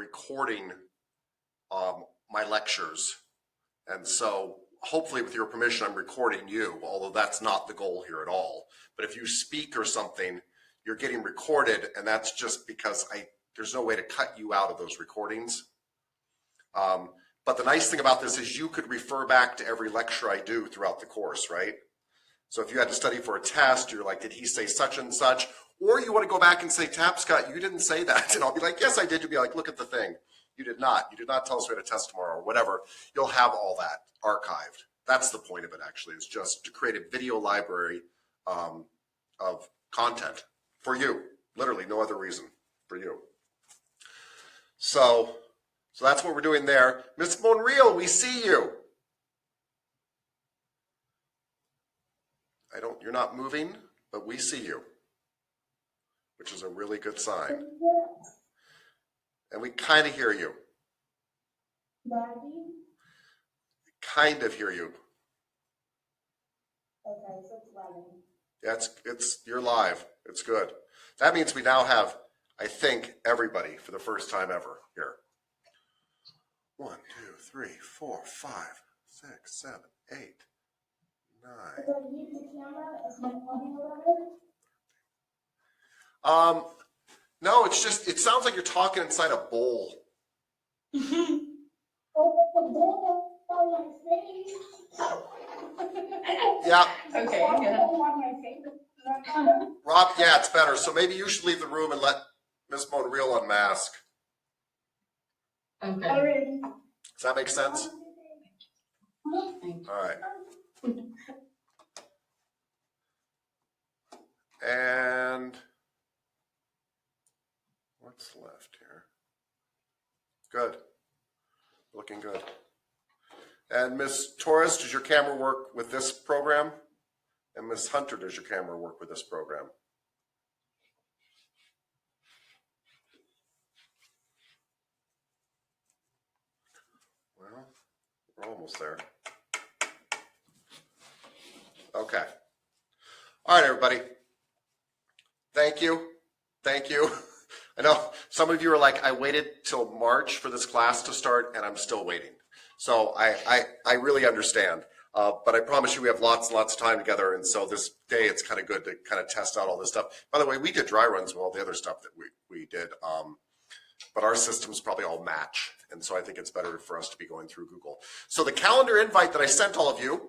recording my lectures. And so hopefully with your permission, I'm recording you, although that's not the goal here at all. But if you speak or something, you're getting recorded, and that's just because there's no way to cut you out of those recordings. But the nice thing about this is you could refer back to every lecture I do throughout the course, right? So if you had to study for a test, you're like, did he say such and such? Or you want to go back and say, Tapscott, you didn't say that. And I'll be like, yes, I did. You'll be like, look at the thing. You did not. You did not tell us we had a test tomorrow or whatever. You'll have all that archived. That's the point of it, actually, is just to create a video library of content for you. Literally, no other reason for you. So that's what we're doing there. Miss Monreal, we see you. You're not moving, but we see you, which is a really good sign. And we kind of hear you. Kind of hear you. Okay, so it's 11. Yeah, you're live. It's good. That means we now have, I think, everybody for the first time ever here. 1, 2, 3, 4, 5, 6, 7, 8, 9. Is that you, the camera? Is my audio better? No, it sounds like you're talking inside a bowl. Oh, the bowl on my face. Yeah. Okay, yeah. On my face. Rob, yeah, it's better. So maybe you should leave the room and let Miss Monreal unmask. Okay. Already. Does that make sense? Thank you. All right. And what's left here? Good. Looking good. And Ms. Torres, does your camera work with this program? And Ms. Hunter, does your camera work with this program? Well, we're almost there. Okay. All right, everybody. Thank you. Thank you. I know some of you are like, I waited till March for this class to start, and I'm still waiting. So I really understand. But I promise you we have lots and lots of time together, and so this day it's kind of good to kind of test out all this stuff. By the way, we did dry runs with all the other stuff that we did, but our systems probably all match, and so I think it's better for us to be going through Google. So the calendar invite that I sent all of you,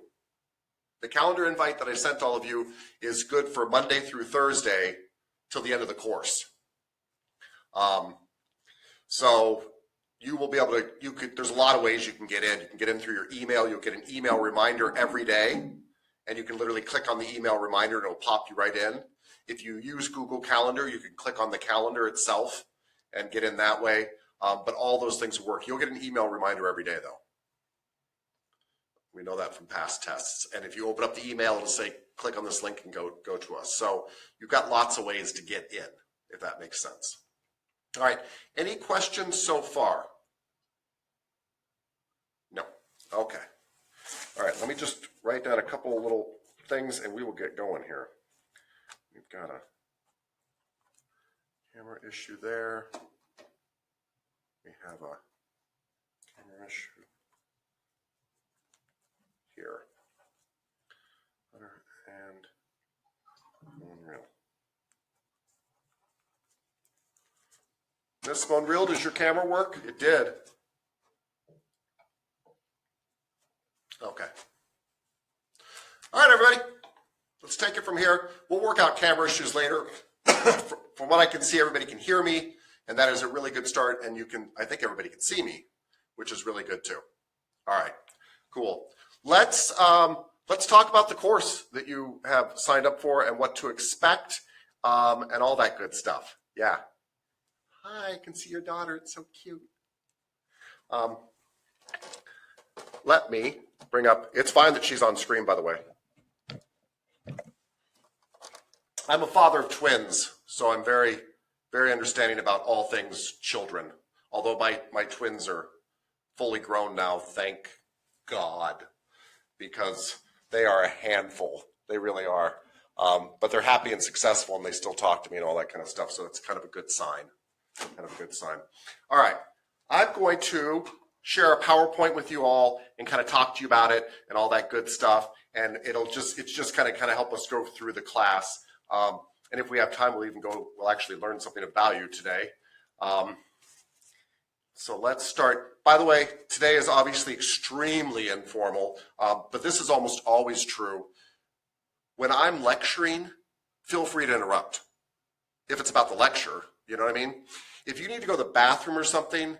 is good for Monday through Thursday till the end of the course. So you will be able to, there's a lot of ways you can get in. You can get in through your email. You'll get an email reminder every day, and you can literally click on the email reminder and it'll pop you right in. If you use Google Calendar, you can click on the calendar itself and get in that way. But all those things work. You'll get an email reminder every day though. We know that from past tests. And if you open up the email, it'll say, click on this link and go to us. So you've got lots of ways to get in, if that makes sense. All right, any questions so far? No, okay. All right, let me just write down a couple of little things and we will get going here. We've got a camera issue there. We have a camera issue here. And Monreal. Miss Monreal, does your camera work? It did. Okay. All right, everybody. Let's take it from here. We'll work out camera issues later. From what I can see, everybody can hear me, and that is a really good start. And I think everybody can see me, which is really good too. All right, cool. Let's talk about the course that you have signed up for and what to expect, and all that good stuff. Yeah. Hi, I can see your daughter. It's so cute. Let me bring up, it's fine that she's on screen, by the way. I'm a father of twins, so I'm very, very understanding about all things children. Although my twins are fully grown now, thank God, because they are a handful. They really are. But they're happy and successful, and they still talk to me and all that kind of stuff, so it's kind of a good sign. All right, going to share a PowerPoint with you all and kind of talk to you about it and all that good stuff. And it's just kind of help us go through the class. And if we have time, we'll actually learn something of value today. So let's start. By the way, today is obviously extremely informal, but this is almost always true. When I'm lecturing, feel free to interrupt. If it's about the lecture, you know what I mean? If you need to go to the bathroom or something,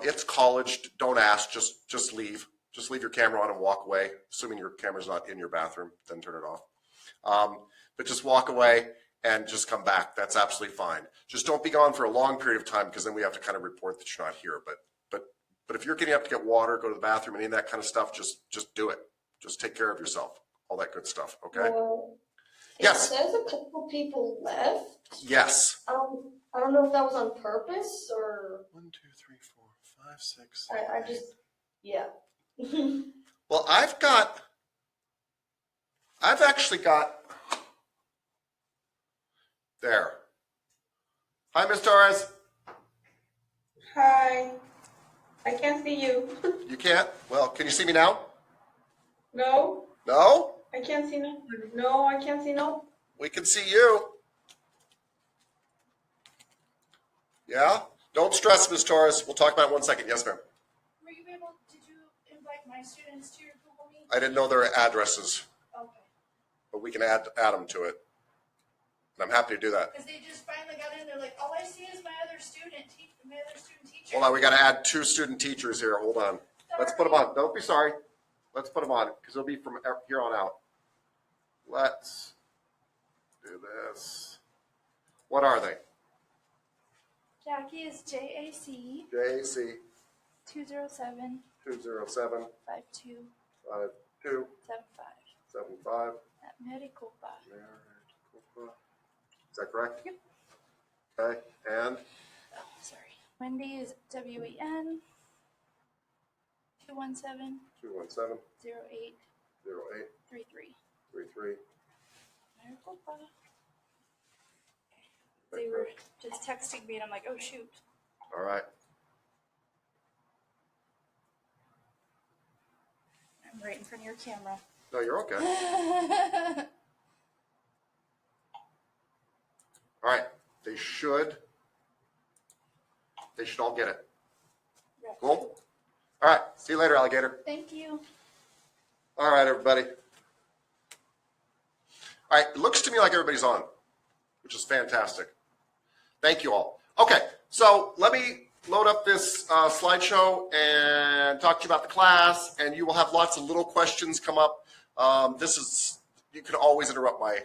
it's college, don't ask, just leave. Just leave your camera on and walk away, assuming your camera's not in your bathroom, then turn it off. But just walk away and just come back. That's absolutely fine. Just don't be gone for a long period of time, because then we have to kind of report that you're not here. But if you're getting up to get water, go to the bathroom, any of that kind of stuff, just do it. Just take care of yourself. All that good stuff, okay? Yes. It says a couple people left. Yes. I don't know if that was on purpose or 1, 2, 3, 4, 5, 6. I just, yeah. Well, I've actually got there. Hi, Ms. Torres. Hi. I can't see you. You can't? Well, can you see me now? No, No? I can't see no. No, I can't see no. We can see you. Yeah? Don't stress, Ms. Torres. We'll talk about it in 1 second. Yes, ma'am. Were you able, did you invite my students to your Google Meet? I didn't know their addresses, Okay. but we can add them to it. And I'm happy to do that. Because they just finally got in, they're like, all I see is my other student teacher. Hold on, we got to add 2 student teachers here. Hold on. Let's put them on. Don't be sorry. Let's put them on, because it'll be from here on out. Let's do this. What are they? Jackie is JAC JAC 207 207 52 52 75 75. at Maricopa. Is that correct? Yep. Okay, and Oh, sorry. Wendy is WEN 217 217 08 08 33 33. Maricopa. They were just texting me and I'm like, oh shoot. All right. I'm right in front of your camera. No, you're okay. All right. They should all get it. Cool? All right. See you later, alligator. Thank you. All right, everybody. All right. It looks to me like everybody's on, which is fantastic. Thank you all. Okay. So let me load up this slideshow and talk to you about the class, and you will have lots of little questions come up. You can always interrupt my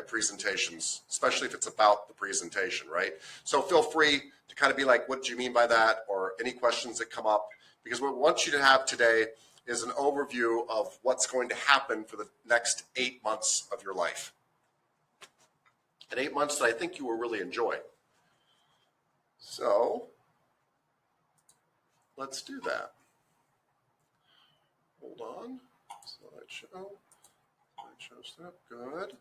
presentations, especially if it's about the presentation, right? So feel free to kind of be like, what do you mean by that? Or any questions that come up, because what we want you to have today is an overview of what's going to happen for the next 8 months of your life. And 8 months that I think you will really enjoy. So let's do that. Hold on. Slideshow. Slideshow step. Good.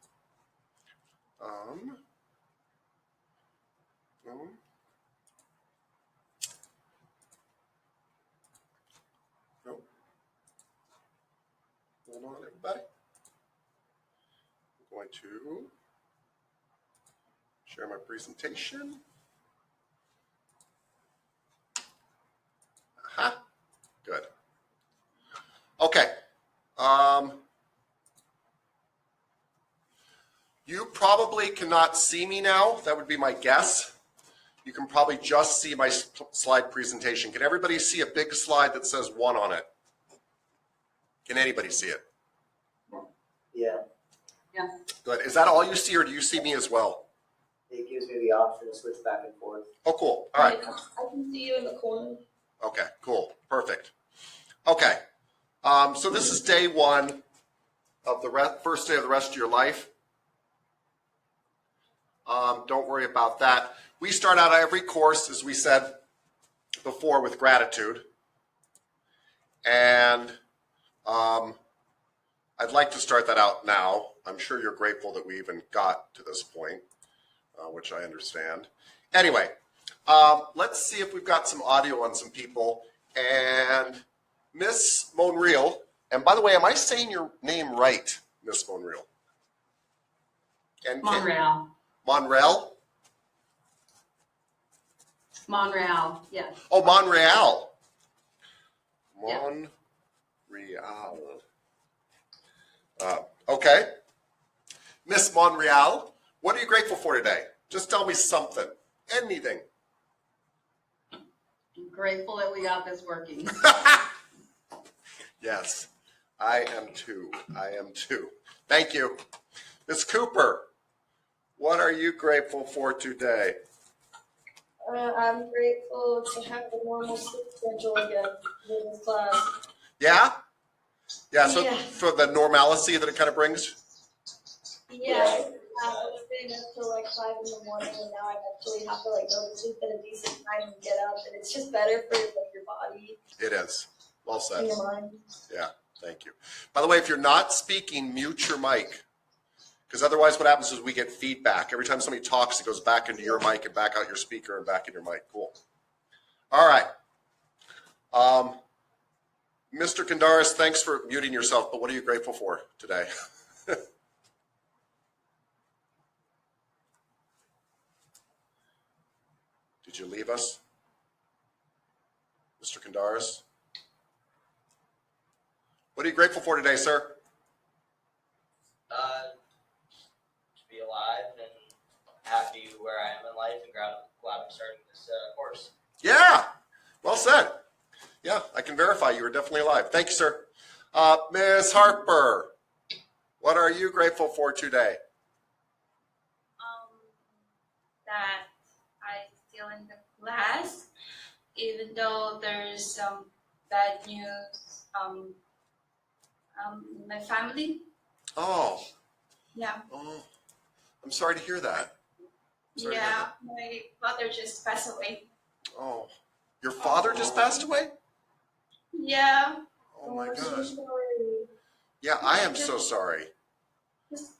Nope. Hold on, everybody. I'm going to share my presentation. Aha. Good. Okay. You probably cannot see me now. That would be my guess. You can probably just see my slide presentation. Can everybody see a big slide that says 1 on it? Can anybody see it? Yeah, Good. Is that all you see, or do you see me as well? it gives me the option to switch back and forth. Oh, cool. All right. I can see you in the corner. Okay, cool. Perfect. Okay. So this is day 1 of the first day of the rest of your life. Don't worry about that. We start out every course, as we said before, with gratitude. And I'd like to start that out now. I'm sure you're grateful that we even got to this point, which I understand. Anyway, Let's see if we've got some audio on some people. And Miss Monreal, and by the way, am I saying your name right, Miss Monreal? Monreal. Monreal? Monreal, yes. Oh, Monreal. Yeah. Monreal. Okay. Miss Monreal, what are you grateful for today? Just tell me something. Anything. I'm grateful that we got this working. Yes, I am too. I am too. Thank you. Miss Cooper, what are you grateful for today? I'm grateful to have a normal sleep schedule again in this class. Yeah? Yeah, so Yeah. for the normalcy that it kind of brings? Yeah, I was staying up till like 5 in the morning, and now I actually have to like go to sleep at a decent time and get up, and it's just better for like your body It is. Well and said. your mind. Yeah, thank you. By the way, if you're not speaking, mute your mic. Because otherwise what happens is we get feedback. Every time somebody talks, it goes back into your mic and back out your speaker and back in your mic. Cool. All right. Mr. Kandaris, thanks for muting yourself, but what are you grateful for today? Did you leave us? Mr. Kandaris? What are you grateful for today, sir? To be alive and happy where I am in life and glad I'm starting this course. Yeah, well said. Yeah, I can verify you were definitely alive. Thank you, sir. Ms. Harper, what are you grateful for today? That I still in the class, even though there's some bad news. My family. Oh, Yeah. oh, I'm sorry to hear that. Sorry to hear Yeah. that. My father just passed away. Oh, your father just passed away? Yeah. Oh my I'm so gosh. sorry. Yeah, I am so sorry.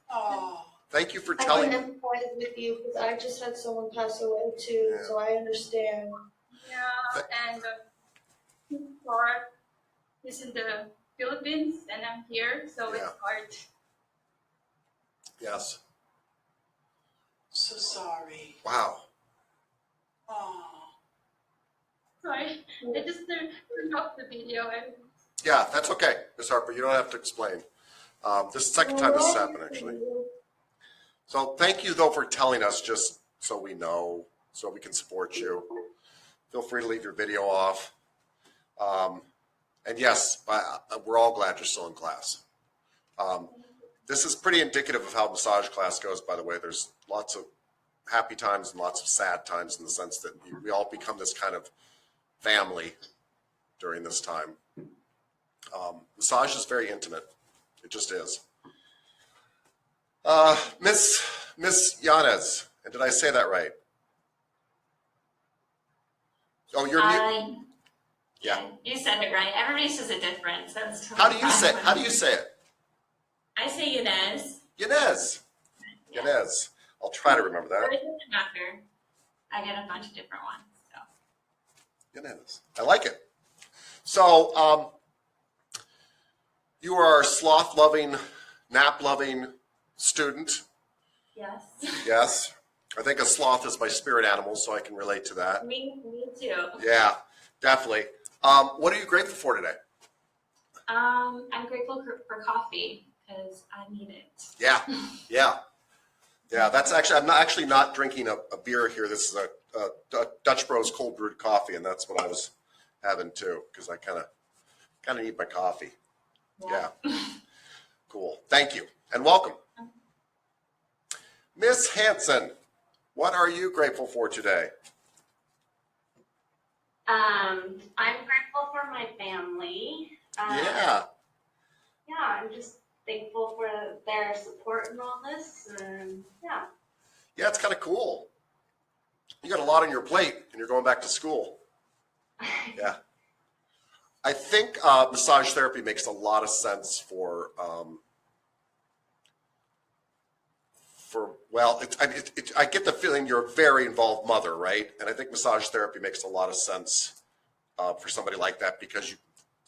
Oh. Thank you for I telling can me. empathize with you because I just had someone pass away too, Yeah. so I understand. Yeah. And part is in the Philippines, and I'm here, so Yeah. it's hard. Yes. So sorry. Wow. Oh. Sorry, I just turned off the video and. Yeah, that's okay, Ms. Harper. You don't have to explain. This is the second time this has happened, actually. So thank you, though, for telling us, just so we know, so we can support you. Feel free to leave your video off. And yes, we're all glad you're still in class. This is pretty indicative of how massage class goes, by the way. There's lots of happy times and lots of sad times in the sense that we all become this kind of family during this time. Massage is very intimate. It just is. Miss Yanez, and did I say that right? Oh, you're mute. Yeah. You said it right. Everybody says it different, so it's totally How do you say? fine. How do you say it? I say Yanez. Yanez. Yeah. Yanez. I'll try to remember But that. it doesn't matter. I get a bunch of different ones. So. Yanez. I like it. So, you are a sloth-loving, nap-loving student. Yes. Yes. I think a sloth is my spirit animal, so I can relate to that. Me too. Yeah, definitely. What are you grateful for today? I'm grateful for coffee because I need it. Yeah, yeah, yeah. That's actually I'm not drinking a beer here. This is a Dutch Bros cold brewed coffee, and that's what I was having too because I kind of need my coffee. Yeah. Cool. Thank you and welcome, Miss Hanson. What are you grateful for today? I'm grateful for my family. Yeah. Yeah, I'm just thankful for their support in all this, and yeah. Yeah, it's kind of cool. You got a lot on your plate, and you're going back to school. Yeah. I think massage therapy makes a lot of sense for Well, I get the feeling you're a very involved mother, right? And I think massage therapy makes a lot of sense for somebody like that because you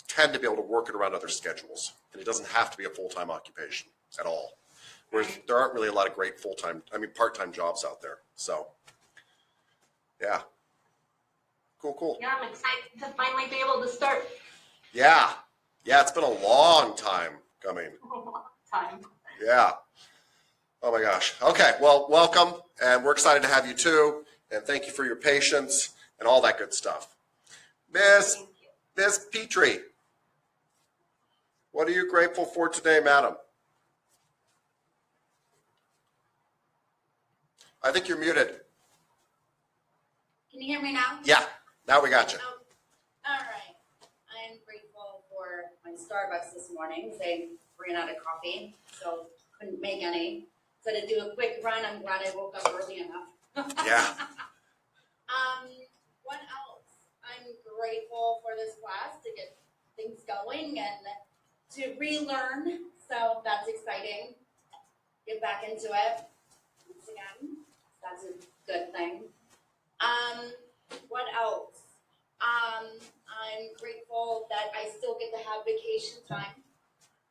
tend to be able to work it around other schedules. And it doesn't have to be a full-time occupation at all. Whereas there aren't really a lot of great part-time jobs out there. So, yeah. Cool. Yeah, I'm excited to finally be able to start. Yeah. Yeah, it's been a long time coming. Time. Yeah. Oh my gosh. Okay. Well, welcome. And we're excited to have you too. And thank you for your patience and all that good stuff. Miss Petrie, what are you grateful for today, madam? I think you're muted. Can you hear me now? Yeah. Now we got you. Oh, all right. I'm grateful for my Starbucks this morning. They ran out of coffee, so couldn't make any. So to do a quick run, I'm glad I woke up early enough. Yeah. What else? I'm grateful for this class to get things going and to relearn. So that's exciting. Get back into it once again. That's a good thing. What else? I'm grateful that I still get to have vacation time.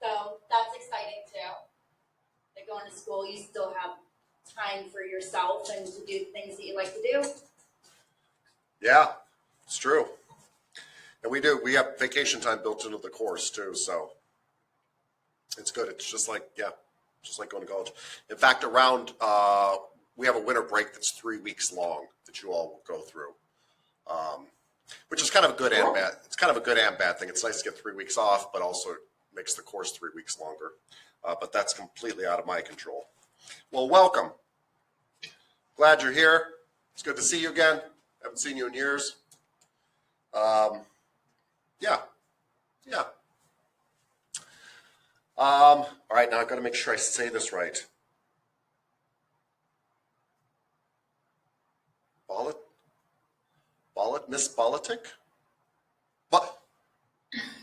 So that's exciting too. Like going to school, you still have time for yourself and to do things that you like to do. Yeah, it's true. And we do. We have vacation time built into the course too. So it's good. It's just like going to college. In fact, we have a winter break that's 3 weeks long that you all will go through. Which is kind of a good and bad. It's kind of a good and bad thing. It's nice to get 3 weeks off, but also it makes the course 3 weeks longer. But that's completely out of my control. Well, welcome. Glad you're here. It's good to see you again. Haven't seen you in years. Yeah. All right, now I've got to make sure I say this right. Miss Bolatic?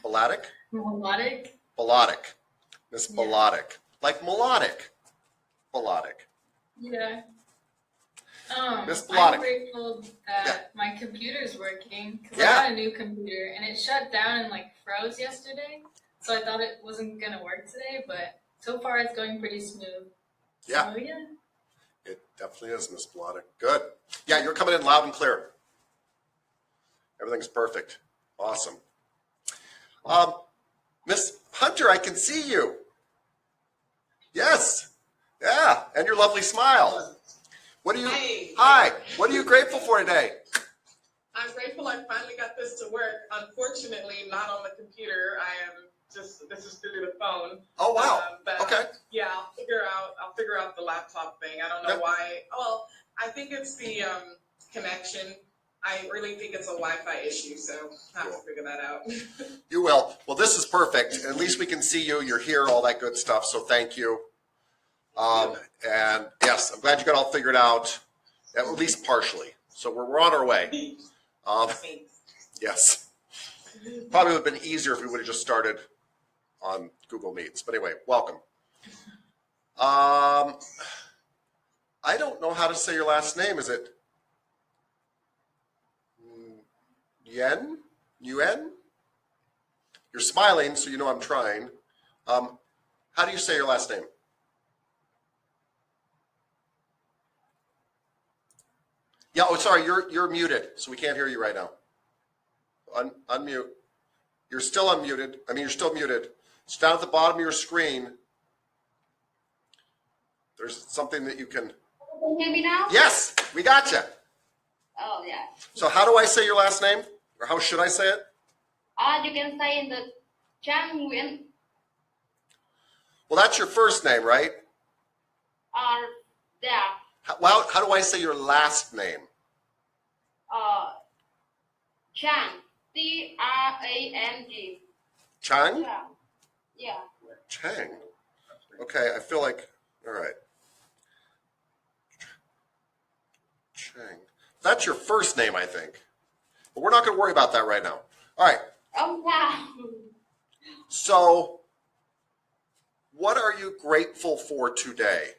Bolatic? Melodic? Bolatic. Miss Yeah. Bolatic. Like melodic. Bolatic. Yeah. Miss I'm Melodic. grateful that my computer's working because Yeah. I got a new computer and it shut down and like froze yesterday. So I thought it wasn't gonna work today, but so far it's going pretty smooth. Yeah. So yeah. It definitely is, Miss Bolatic. Good. Yeah, you're coming in loud and clear. Everything's perfect. Awesome. Miss Hunter, I can see you. Yes. Yeah, and your lovely smile. What are you? Hey. Hi. What are you grateful for today? I'm grateful I finally got this to work. Unfortunately, not on the computer. This is through the phone. Oh wow. But Okay. yeah, I'll figure out the laptop thing. I don't know why. Well, I think it's the connection. I really think it's a Wi-Fi issue, so I have to figure that out. You will. Well, this is perfect. At least we can see you. You're here, all that good stuff. So thank you. And yes, I'm glad you got all figured out, at least partially. So we're on our way. Yes. Probably would have been easier if we would have just started on Google Meets. But anyway, welcome. I don't know how to say your last name. Is it Yen? Yuen? You're smiling, so you know I'm trying. How do you say your last name? Yeah, oh, sorry, you're muted, so we can't hear you right now. Unmute. You're still unmuted. You're still muted. It's down at the bottom of your screen. There's something that you can. Can you hear me now? Yes, we got you. Oh, yeah. So how do I say your last name? Or how should I say it? You can say in the Trang Nguyen. Well, that's your first name, right? Yeah. How do I say your last name? Trang. Trang. Chang? Yeah. Chang. Okay, I feel like, all right. Chang. That's your first name, I think. But we're not going to worry about that right now. All right. Oh, wow. So, what are you grateful for today?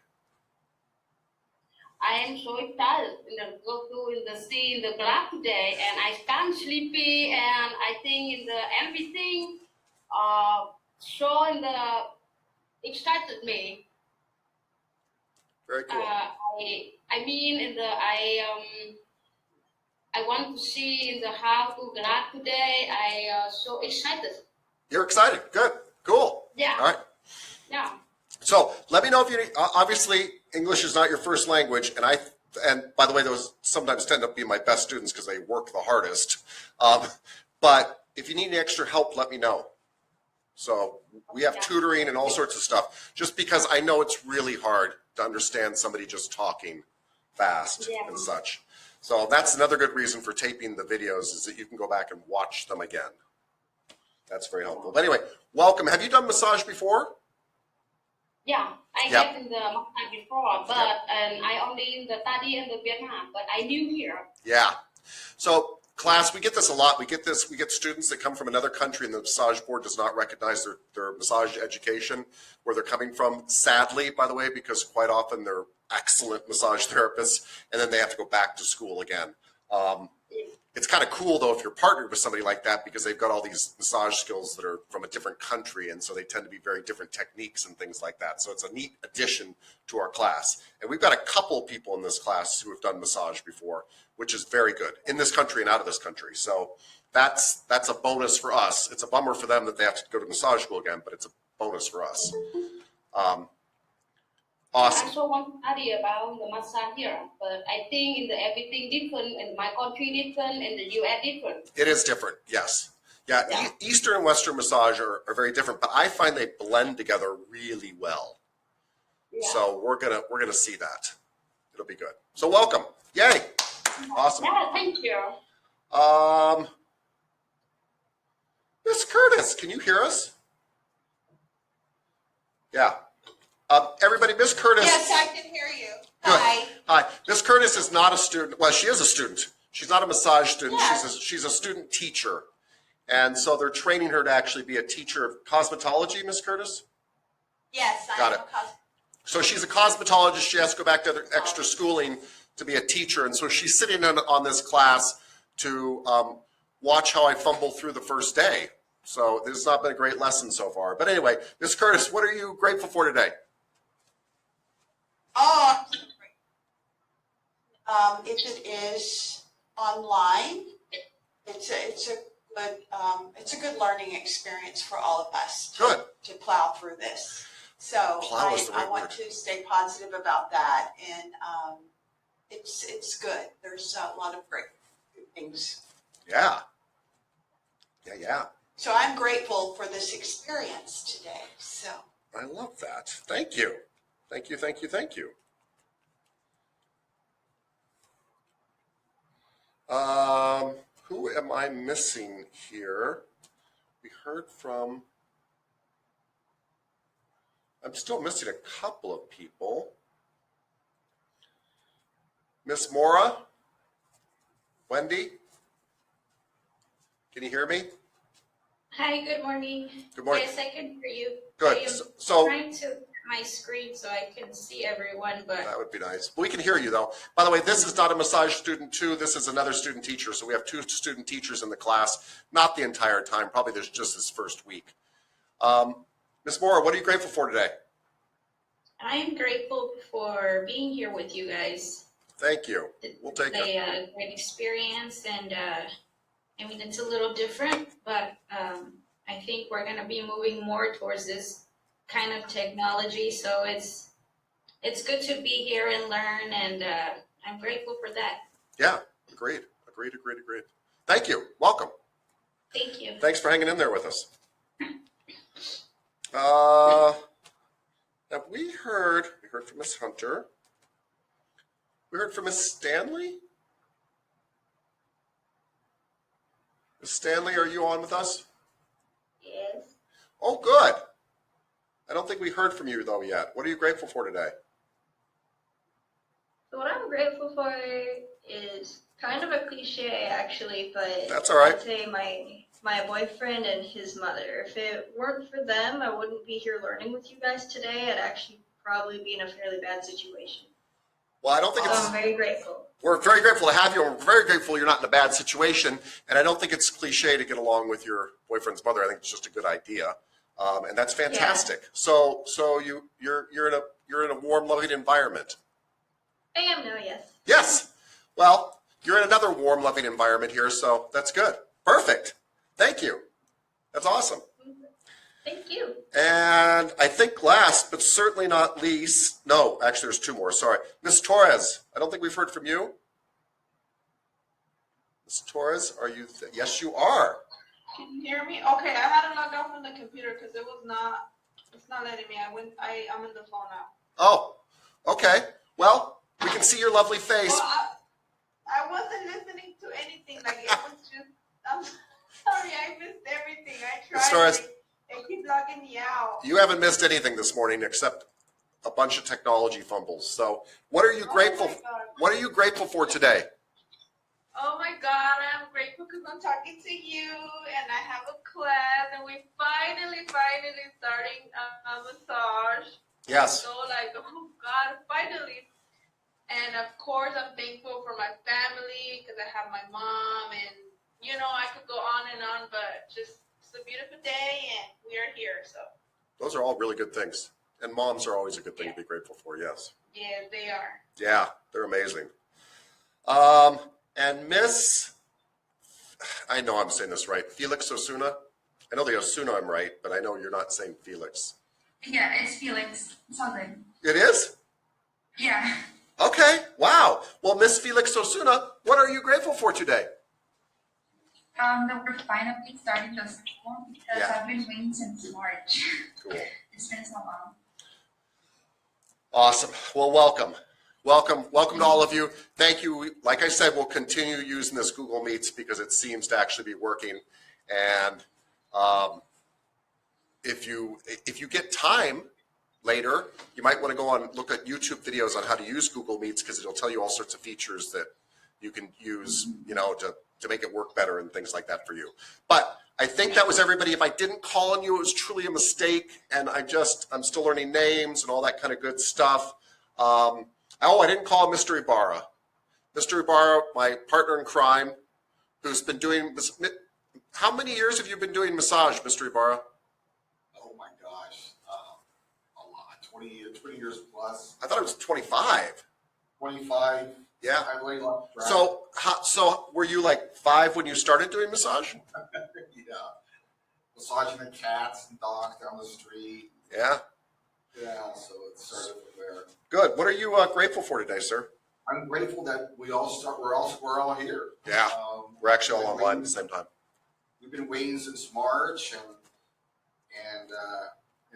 I am so excited go to in the see in the class today, and I can't sleepy, and I think in the everything so in the excited me. Very cool. I mean in the I want to see in the how to class today. I so excited. You're excited. Good. Cool. Yeah. All right. Yeah. So let me know if you obviously English is not your first language, and by the way, those sometimes tend up being my best students because they work the hardest. But if you need any extra help, let me know. So we have tutoring and all sorts of stuff. Just because I know it's really hard to understand somebody just talking fast and such. So that's another good reason for taping the videos is that you can go back and watch them again. That's very helpful. But anyway, welcome. Have you done massage before? Yeah, I Yep. get in the massage before, but and I only in the study in the Vietnam, but I new here. Yeah. So class, we get this a lot. We get students that come from another country and the massage board does not recognize their massage education, where they're coming from, sadly, by the way, because quite often they're excellent massage therapists and then they have to go back to school again. It's kind of cool though if you're partnered with somebody like that because they've got all these massage skills that are from a different country, and so they tend to be very different techniques and things like that. So it's a neat addition to our class. And we've got a couple people in this class who have done massage before, which is very good in this country and out of this country. So that's a bonus for us. It's a bummer for them that they have to go to massage school again, but it's a bonus for us. Awesome. I also want to study about the massage here, but I think in the everything different, in my country different, in the US different. It is different, yes. Yeah. Eastern and Western massage are very different, but I find they blend together really well. Yeah. So we're gonna see that. It'll be good. So welcome. Yay. Awesome. Yeah, thank you. Miss Curtis, can you hear us? Yeah. Everybody, Miss Curtis. Yes, I can hear you. Good. Hi. Hi. Miss Curtis is not a student. Well, she is a student. She's not a massage student. Yes. She's a student teacher. And so they're training her to actually be a teacher of cosmetology, Miss Curtis? Yes, Got it. So she's a cosmetologist. She has to go back to extra schooling to be a teacher. And so she's sitting in on this class to watch how I fumble through the first day. So this has not been a great lesson so far. But anyway, Miss Curtis, what are you grateful for today? If it is online, it's a good learning experience for all of us to plow through this. So Plow is the right I want word. to stay positive about that, and it's good. There's a lot of great things. Yeah. So I'm grateful for this experience today. So I love that. Thank you. Thank you. Who am I missing here? We heard from, I'm still missing a couple of people. Miss Mora? Wendy? Can you hear me? Hi, good morning. Good morning. Yes, I can hear you. Good. I am So trying to my screen so I can see everyone, but that would be nice. We can hear you though. By the way, this is not a massage student too. This is another student teacher. So we have two student teachers in the class, not the entire time. Probably there's just this first week. Miss Mora, what are you grateful for today? I am grateful for being here with you guys. Thank you. We'll take it. A great experience, and I mean it's a little different, but I think we're gonna be moving more towards this kind of technology. So it's good to be here and learn, and I'm grateful for that. Yeah, agreed. Thank you. Welcome. Thank you. Thanks for hanging in there with us. Have we heard from Miss Hunter. We heard from Miss Stanley. Miss Stanley, are you on with us? Yes. Oh, good. I don't think we heard from you though yet. What are you grateful for today? So what I'm grateful for is kind of a cliche actually, but That's all right. I'd say my boyfriend and his mother. If it weren't for them, I wouldn't be here learning with you guys today. I'd actually probably be in a fairly bad situation. Well, I don't think So it's. I'm very grateful. We're very grateful to have you, and we're very grateful you're not in a bad situation. And I don't think it's cliche to get along with your boyfriend's mother. I think it's just a good idea, and that's fantastic. So you're in a warm, loving environment. I am now, yes. Yes. Well, you're in another warm, loving environment here, so that's good. Perfect. Thank you. That's awesome. Thank you. And I think last, but certainly not least, no, actually there's two more, sorry. Ms. Torres, I don't think we've heard from you. Ms. Torres, are you, yes, you are. Can you hear me? Okay, I had to log off from the computer because it's not letting me. I'm in the phone now. Oh, okay. Well, we can see your lovely face. Well, I wasn't listening to anything. Like, it was just, I'm sorry, I missed everything. I tried. Ms. Torres, They keep logging me out. you haven't missed anything this morning except a bunch of technology fumbles. So what are you grateful What are you grateful for today? Oh my God, I'm grateful because I'm talking to you and I have a class and we finally starting a massage. Yes. So like, oh God, finally. And of course, I'm thankful for my family because I have my mom and, you know, I could go on and on, but just it's a beautiful day and we are here. So Those are all really good things. And moms are always a good thing to be grateful for, yes. yeah, they are. Yeah, they're amazing. And Miss, I know I'm saying this right, Felix Osuna. I know the Osuna I'm right, but I know you're not saying Felix. Yeah, it's Felix. It's all good. It is? Yeah. Okay, wow. Well, Miss Felix Osuna, what are you grateful for today? That we're finally starting the school because Yeah. I've been waiting since March. Cool. It's been so long. Awesome. Well, welcome. Welcome to all of you. Thank you. Like I said, we'll continue using this Google Meets because it seems to actually be working. And if you get time later, you might want to go on look at YouTube videos on how to use Google Meets because it'll tell you all sorts of features that you can use, you know, to make it work better and things like that for you. But I think that was everybody. If I didn't call on you, it was truly a mistake. And I'm still learning names and all that kind of good stuff. I didn't call Mr. Ibarra. Mr. Ibarra, my partner in crime, who's been doing, how many years have you been doing massage, Mr. Ibarra? Oh my gosh, a lot, 20 years plus. I thought it was 25. 25. Yeah. I really lost track. So were you like 5 when you started doing massage? Yeah. Massaging the cats and dogs down the street. Yeah. Yeah, so it started from there. Good. What are you grateful for today, sir? I'm grateful that we're all here. Yeah. We're actually all online at the same time. We've been waiting since March and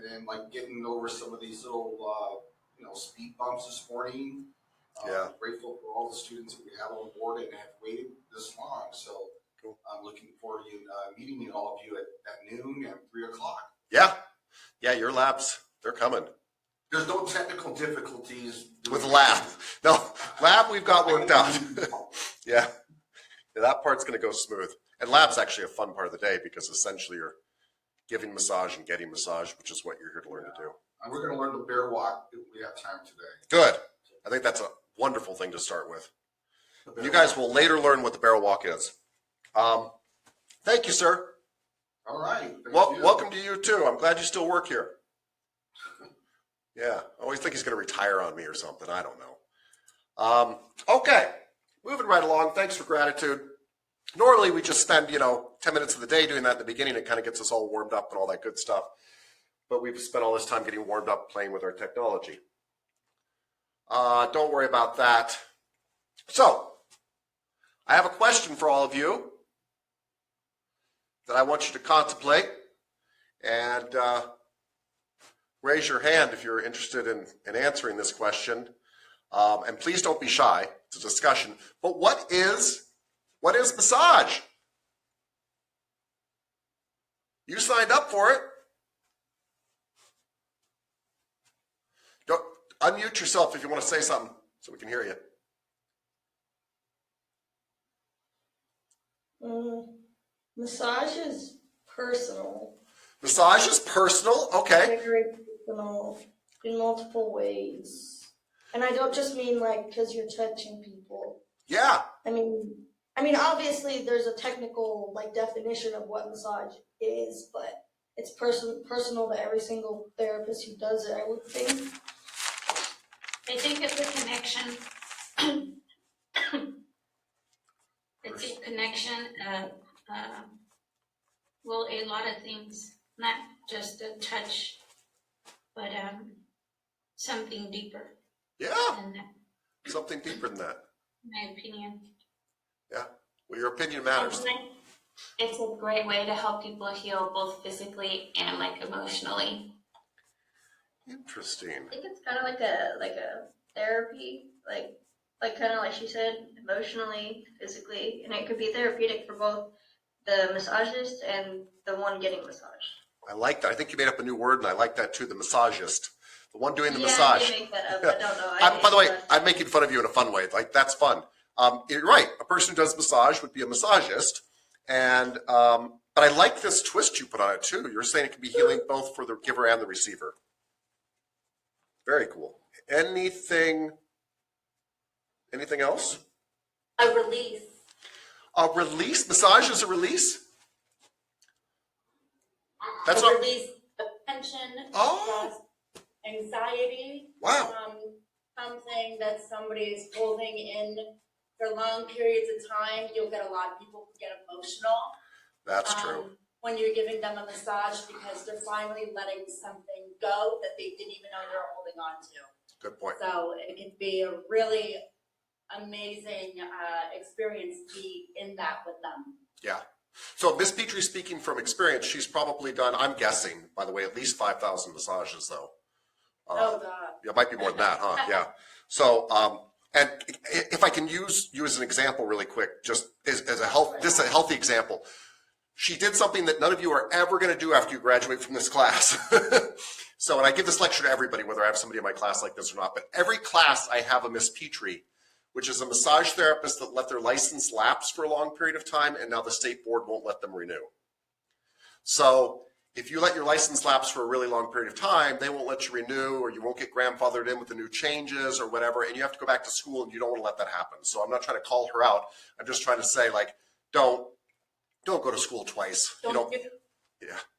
then like getting over some of these little speed bumps this morning. Yeah. Grateful for all the students that we have on board and have waited this long. So cool. I'm looking forward to meeting all of you at noon and 3 o'clock. Yeah. Yeah, your labs, they're coming. There's no technical difficulties with the lab. No, lab we've got worked out. Yeah, that part's going to go smooth. And lab's actually a fun part of the day because essentially you're giving massage and getting massage, which is what you're here to learn to do. And we're going to learn the bear walk if we have time today. Good. I think that's a wonderful thing to start with. You guys will later learn what the barrel walk is. Thank you, sir. All right. Welcome to you too. I'm glad you still work here. Yeah, I always think he's going to retire on me or something. I don't know. Okay, moving right along. Thanks for gratitude. Normally we just spend 10 minutes of the day doing that at the beginning. It kind of gets us all warmed up and all that good stuff. But we've spent all this time getting warmed up playing with our technology. Don't worry about that. So, I have a question for all of you that I want you to contemplate and raise your hand if you're interested in answering this question. And please don't be shy. It's a discussion. But what is massage? You signed up for it. Don't unmute yourself if you want to say something so we can hear you. Massage is personal. Massage is personal? Okay. Very personal in multiple ways. And I don't just mean like because you're touching people. Yeah. I mean, obviously there's a technical like definition of what massage is, but it's personal to every single therapist who does it, I would think. I think it's a connection. It's a connection of, well, a lot of things, not just a touch, but something deeper. Yeah. Than that, Something deeper than that. in my opinion. Yeah. Well, your opinion matters. It's a great way to help people heal both physically and like emotionally. Interesting. I think it's kind of like a therapy, like kind of like she said, emotionally, physically, and it could be therapeutic for both the massagist and the one getting massaged. I like that. I think you made up a new word, and I like that too. The massagist, the one doing the Yeah, massage. I did make that up. I don't know. By the way, I'm making fun of you in a fun way. Like that's fun. You're right. A person who does massage would be a massagist, and but I like this twist you put on it too. You're saying it can be healing both for the giver and the receiver. Very cool. Anything else? A release. A release? Massage is a release? That's a not release of tension, Oh. stress, anxiety. Wow. Something that somebody is holding in for long periods of time. You'll get a lot of people who get emotional. That's true. When you're giving them a massage because they're finally letting something go that they didn't even know they were holding on to. Good point. So it can be a really amazing experience to be in that with them. Yeah. So Miss Petrie, speaking from experience, she's probably done, I'm guessing, by the way, at least 5,000 massages though. Oh God. Yeah, it might be more than that, huh? Yeah. So, and if I can use you as an example really quick, just as a healthy example. She did something that none of you are ever going to do after you graduate from this class. So, and I give this lecture to everybody, whether I have somebody in my class like this or not, but every class I have a Miss Petrie, which is a massage therapist that let their license lapse for a long period of time, and now the state board won't let them renew. So if you let your license lapse for a really long period of time, they won't let you renew, or you won't get grandfathered in with the new changes or whatever, and you have to go back to school, and you don't want to let that happen. So I'm not trying to call her out. I'm just trying to say, like, don't go to school twice. Yeah.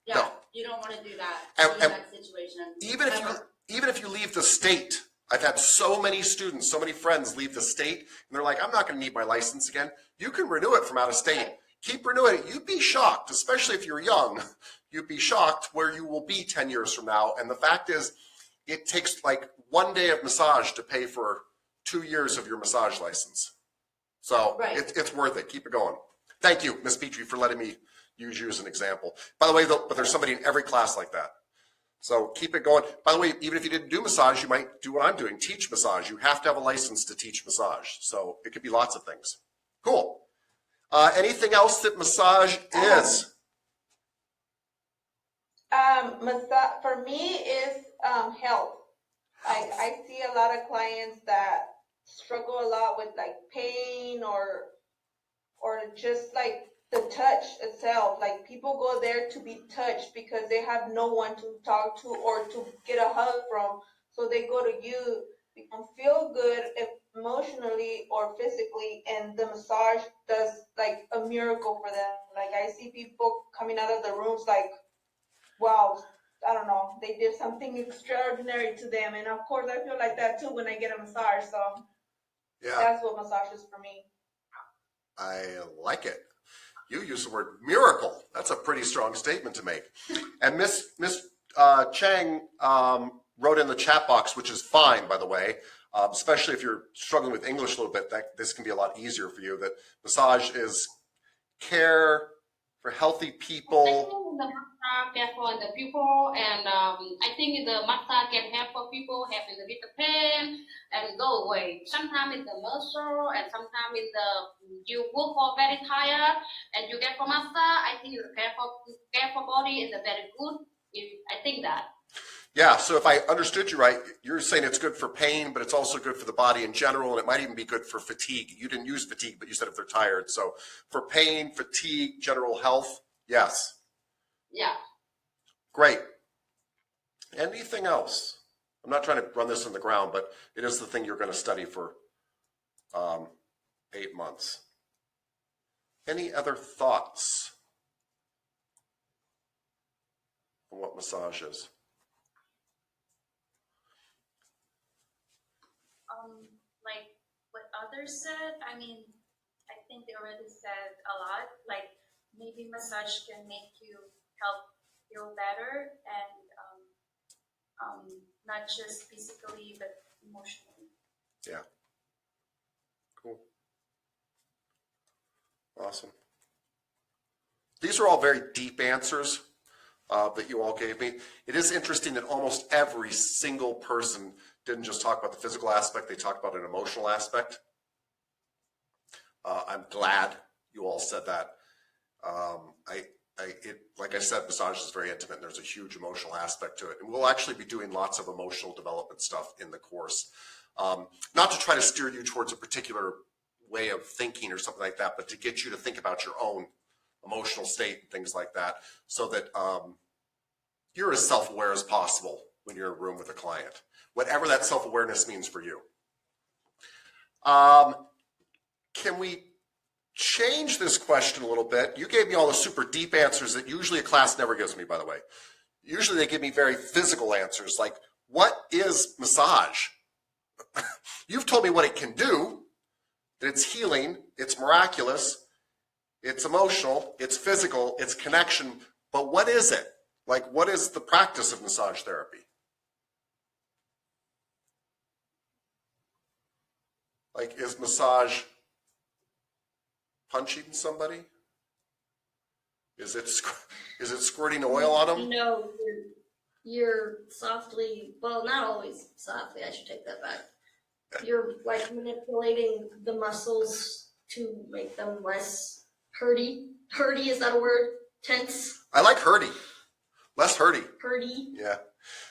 No. You don't want to do that And in that situation. Even if you leave the state, I've had so many students, so many friends leave the state, and they're like, I'm not going to need my license again. You can renew it from out of state. Keep renewing it. You'd be shocked, especially if you're young. You'd be shocked where you will be 10 years from now. And the fact is, it takes like 1 day of massage to pay for 2 years of your massage license. So it's worth it. Keep it going. Thank you, Ms. Petrie, for letting me use you as an example. By the way, but there's somebody in every class like that. So keep it going. By the way, even if you didn't do massage, you might do what I'm doing, teach massage. You have to have a license to teach massage. So it could be lots of things. Cool. Anything else that massage is? Massage for me is health. I see a lot of clients that struggle a lot with like pain or just like the touch itself. Like people go there to be touched because they have no one to talk to or to get a hug from. So they go to you, become feel good emotionally or physically, and the massage does like a miracle for them. Like I see people coming out of the rooms like, wow, I don't know, they did something extraordinary to them. And of course I feel like that too when I get a massage. So that's what massage is for me. I like it. You use the word miracle. That's a pretty strong statement to make. And Miss Chang wrote in the chat box, which is fine, by the way, especially if you're struggling with English a little bit, this can be a lot easier for you, that massage is care for healthy people. The massage care for the people, and I think the massage can help for people having a bit of pain and go away. Sometimes it's the muscle, and sometimes it's you work for very tired, and you get for massage. I think the care for body is a very good. I think that. Yeah, so if I understood you right, you're saying it's good for pain, but it's also good for the body in general, and it might even be good for fatigue. You didn't use fatigue, but you said if they're tired. So for pain, fatigue, general health, yes. Yeah. Great. Anything else? I'm not trying to run this in the ground, but it is the thing you're going to study for 8 months. Any other thoughts on what massage is? Like what others said, I mean, I think they already said a lot. Like maybe massage can make you help feel better and not just physically but emotionally. Yeah. Cool. Awesome. These are all very deep answers that you all gave me. It is interesting that almost every single person didn't just talk about the physical aspect, they talked about an emotional aspect. I'm glad you all said that. Like I said, massage is very intimate and there's a huge emotional aspect to it. And we'll actually be doing lots of emotional development stuff in the course. Not to try to steer you towards a particular way of thinking or something like that, but to get you to think about your own emotional state and things like that, so that you're as self-aware as possible when you're in a room with a client, whatever that self-awareness means for you. Can we change this question a little bit? You gave me all the super deep answers that usually a class never gives me, by the way. Usually they give me very physical answers, like, what is massage? You've told me what it can do, that it's healing, it's miraculous, it's emotional, it's physical, it's connection, but what is it? Like, what is the practice of massage therapy? Like, is massage punching somebody? Is it squirting oil on them? No, you're softly, well, not always softly, I should take that back. You're like manipulating the muscles to make them less hurty. Hurty, is that a word? Tense? I like hurty. Less hurty. Hurty. Yeah.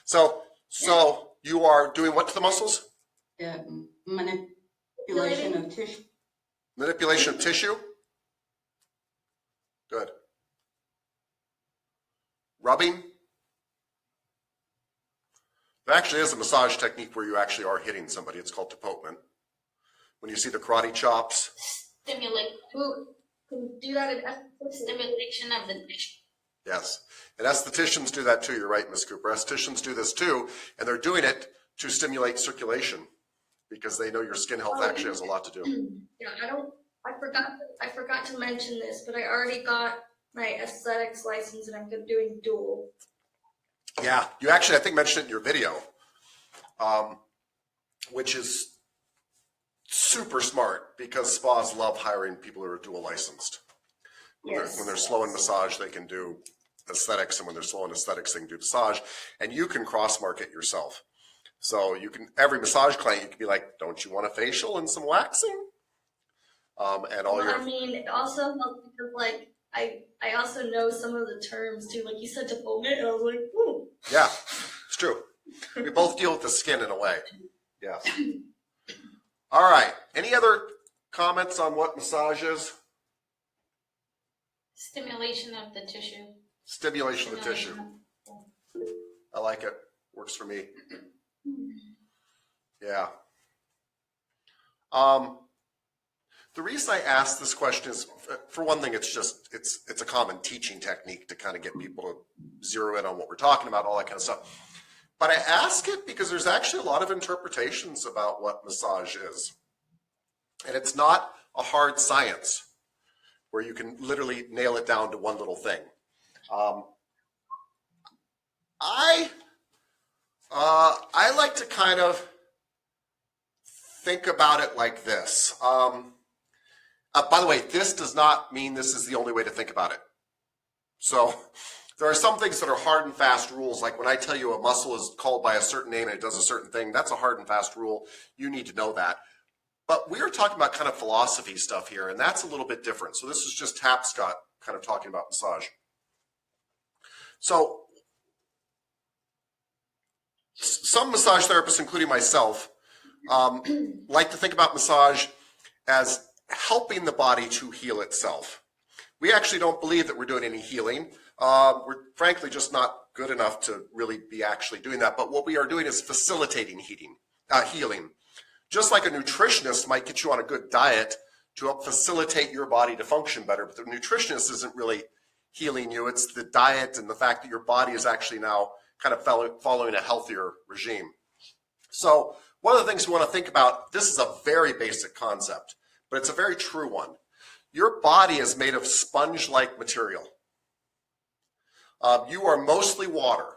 So you are doing what to the muscles? Yeah, manipulation of tissue. Manipulation of tissue? Good. Rubbing? There actually is a massage technique where you actually are hitting somebody. It's called deportment. When you see the karate chops. Stimulate. Who can do that? Stimulation of the tissue. Yes. And estheticians do that too. You're right, Ms. Cooper. Estheticians do this too, and they're doing it to stimulate circulation because they know your skin health actually has a lot to do. Yeah, I forgot to mention this, but I already got my aesthetics license and I'm doing dual. Yeah, you actually, I think, mentioned it in your video, which is super smart because spas love hiring people who are dual licensed. When they're slow in massage, they can do aesthetics, and when they're slow in aesthetics, they can do massage, and you can cross-market yourself. So you can, every massage client, you can be like, don't you want a facial and some waxing? And all your... I mean, it also helps because, like, I also know some of the terms too. Like you said, deportment, and I was like, ooh. Yeah, it's true. We both deal with the skin in a way. Yeah. All right. Any other comments on what massage is? Stimulation of the tissue. Stimulation of the tissue. I like it. Works for me. Yeah. The reason I asked this question is, for one thing, it's a common teaching technique to kind of get people to zero in on what we're talking about, all that kind of stuff. But I ask it because there's actually a lot of interpretations about what massage is. And it's not a hard science where you can literally nail it down to one little thing. I like to kind of think about it like this. By the way, this does not mean this is the only way to think about it. So there are some things that are hard and fast rules, like when I tell you a muscle is called by a certain name and it does a certain thing, that's a hard and fast rule. You need to know that. But we're talking about kind of philosophy stuff here, and that's a little bit different. So this is just Tapscott kind of talking about massage. So some massage therapists, including myself, like to think about massage as helping the body to heal itself. We actually don't believe that we're doing any healing. We're frankly just not good enough to really be actually doing that. But what we are doing is facilitating healing. Just like a nutritionist might get you on a good diet to help facilitate your body to function better, but the nutritionist isn't really healing you. It's the diet and the fact that your body is actually now kind of following a healthier regime. So one of the things we want to think about, this is a very basic concept, but it's a very true one. Your body is made of sponge-like material. You are mostly water,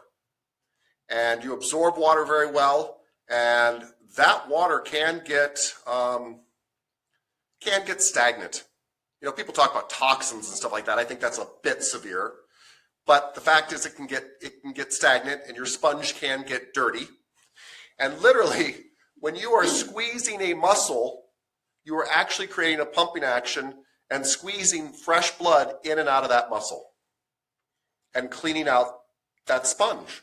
and you absorb water very well, and that water can get stagnant. You know, people talk about toxins and stuff like that. I think that's a bit severe, but the fact is it can get stagnant, and your sponge can get dirty. And literally, when you are squeezing a muscle, you are actually creating a pumping action and squeezing fresh blood in and out of that muscle and cleaning out that sponge,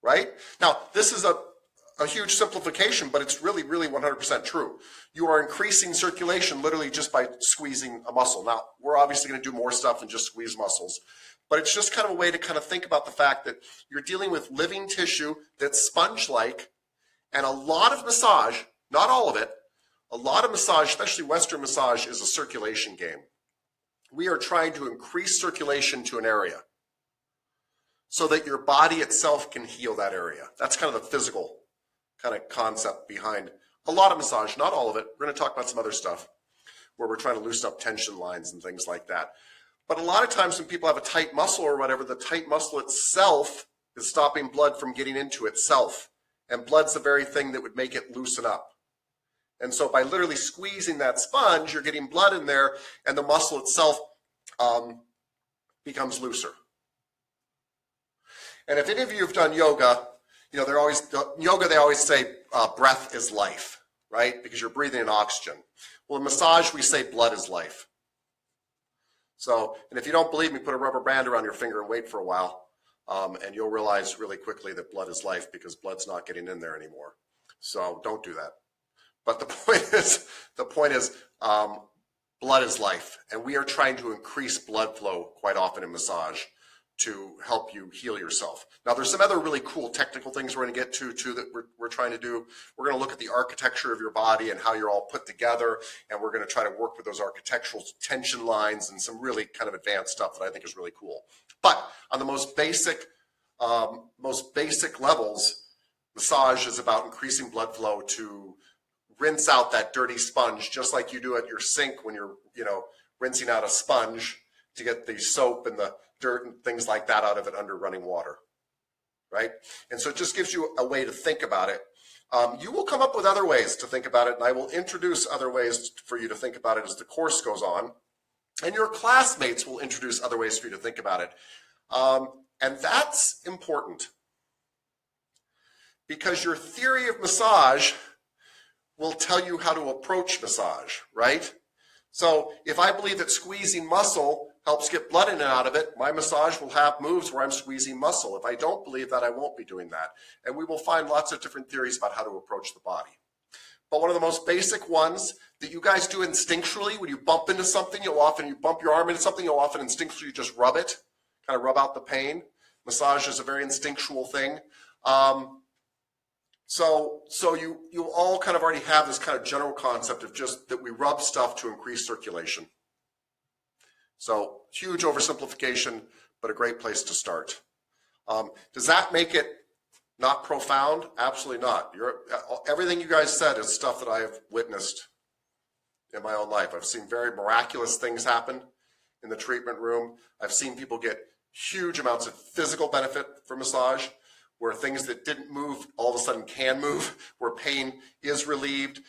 right? Now, this is a huge simplification, but it's really, really 100% true. You are increasing circulation literally just by squeezing a muscle. Now, we're obviously going to do more stuff than just squeeze muscles, but it's just kind of a way to kind of think about the fact that you're dealing with living tissue that's sponge-like, and a lot of massage, not all of it, a lot of massage, especially Western massage, is a circulation game. We are trying to increase circulation to an area so that your body itself can heal that area. That's kind of the physical kind of concept behind a lot of massage, not all of it. We're going to talk about some other stuff where we're trying to loosen up tension lines and things like that. But a lot of times when people have a tight muscle or whatever, the tight muscle itself is stopping blood from getting into itself. And blood's the very thing that would make it loosen up. And so by literally squeezing that sponge, you're getting blood in there, and the muscle itself becomes looser. And if any of you have done yoga, you know, they always say breath is life, right? Because you're breathing in oxygen. Well, in massage, we say blood is life. So, and if you don't believe me, put a rubber band around your finger and wait for a while. And you'll realize really quickly that blood is life because blood's not getting in there anymore. So don't do that. But the point is, blood is life, and we are trying to increase blood flow quite often in massage to help you heal yourself. Now, there's some other really cool technical things we're going to get to too that we're trying to do. We're going to look at the architecture of your body and how you're all put together, and we're going to try to work with those architectural tension lines and some really kind of advanced stuff that I think is really cool. But on the most basic levels, massage is about increasing blood flow to rinse out that dirty sponge, just like you do at your sink when you're, rinsing out a sponge to get the soap and the dirt and things like that out of it under running water, right? And so it just gives you a way to think about it. You will come up with other ways to think about it, and I will introduce other ways for you to think about it as the course goes on. And your classmates will introduce other ways for you to think about it. And that's important because your theory of massage will tell you how to approach massage, right? So if I believe that squeezing muscle helps get blood in and out of it, my massage will have moves where I'm squeezing muscle. If I don't believe that, I won't be doing that. And we will find lots of different theories about how to approach the body. But one of the most basic ones that you guys do instinctually, when you bump into something, you bump your arm into something, you'll often instinctually just rub it, kind of rub out the pain. Massage is a very instinctual thing. So you all kind of already have this kind of general concept of just that we rub stuff to increase circulation. So huge oversimplification, but a great place to start. Does that make it not profound? Absolutely not. Everything you guys said is stuff that I have witnessed in my own life. I've seen very miraculous things happen in the treatment room. I've seen people get huge amounts of physical benefit from massage, where things that didn't move all of a sudden can move, where pain is relieved,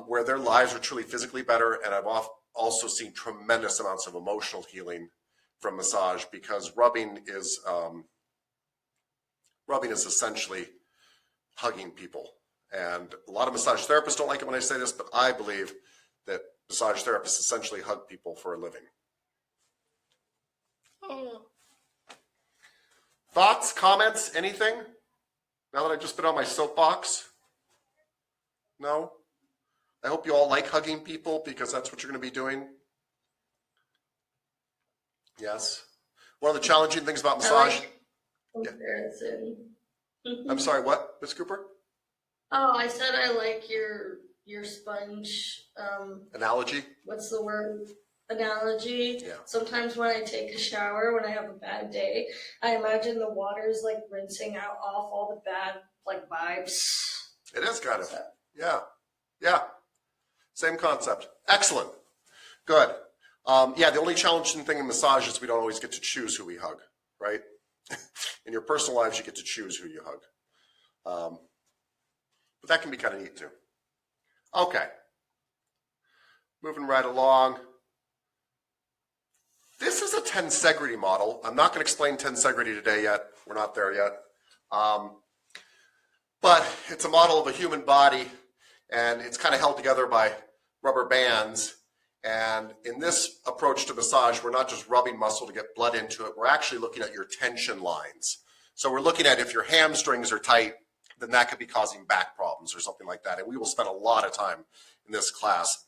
where their lives are truly physically better. And I've also seen tremendous amounts of emotional healing from massage, because rubbing is essentially hugging people. And a lot of massage therapists don't like it when I say this, but I believe that massage therapists essentially hug people for a living. Thoughts, comments, anything? Now that I've just been on my soapbox? No? I hope you all like hugging people, because that's what you're going to be doing. Yes. One of the challenging things about I massage. like comparison. I'm sorry, what, Ms. Cooper? Oh, I said I like your sponge. Analogy? What's the word? Analogy. Yeah. Sometimes when I take a shower, when I have a bad day, I imagine the water's like rinsing out off all the bad like vibes. It is kind of. Yeah. Yeah. Same concept. Excellent. Good. Yeah, the only challenging thing in massage is we don't always get to choose who we hug, right? In your personal lives, you get to choose who you hug. But that can be kind of neat too. Okay. Moving right along. This is a tensegrity model. I'm not going to explain tensegrity today yet. We're not there yet. But it's a model of a human body, and it's kind of held together by rubber bands. And in this approach to massage, we're not just rubbing muscle to get blood into it. We're actually looking at your tension lines. So we're looking at if your hamstrings are tight, then that could be causing back problems or something like that. And we will spend a lot of time in this class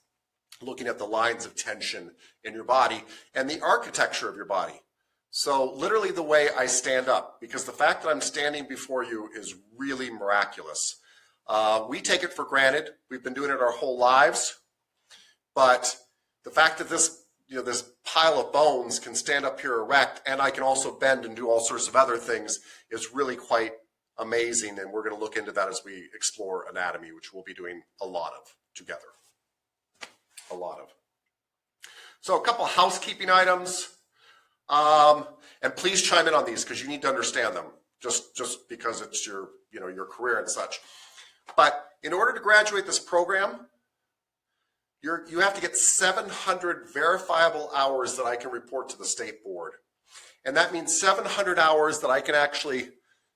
looking at the lines of tension in your body and the architecture of your body. So literally the way I stand up, because the fact that I'm standing before you is really miraculous. We take it for granted. We've been doing it our whole lives. But the fact that this pile of bones can stand up here erect, and I can also bend and do all sorts of other things, is really quite amazing. And we're going to look into that as we explore anatomy, which we'll be doing a lot of together. A lot of. So a couple housekeeping items. And please chime in on these because you need to understand them, just because it's your career and such. But in order to graduate this program, you have to get 700 verifiable hours that I can report to the state board. And that means 700 hours that I can actually,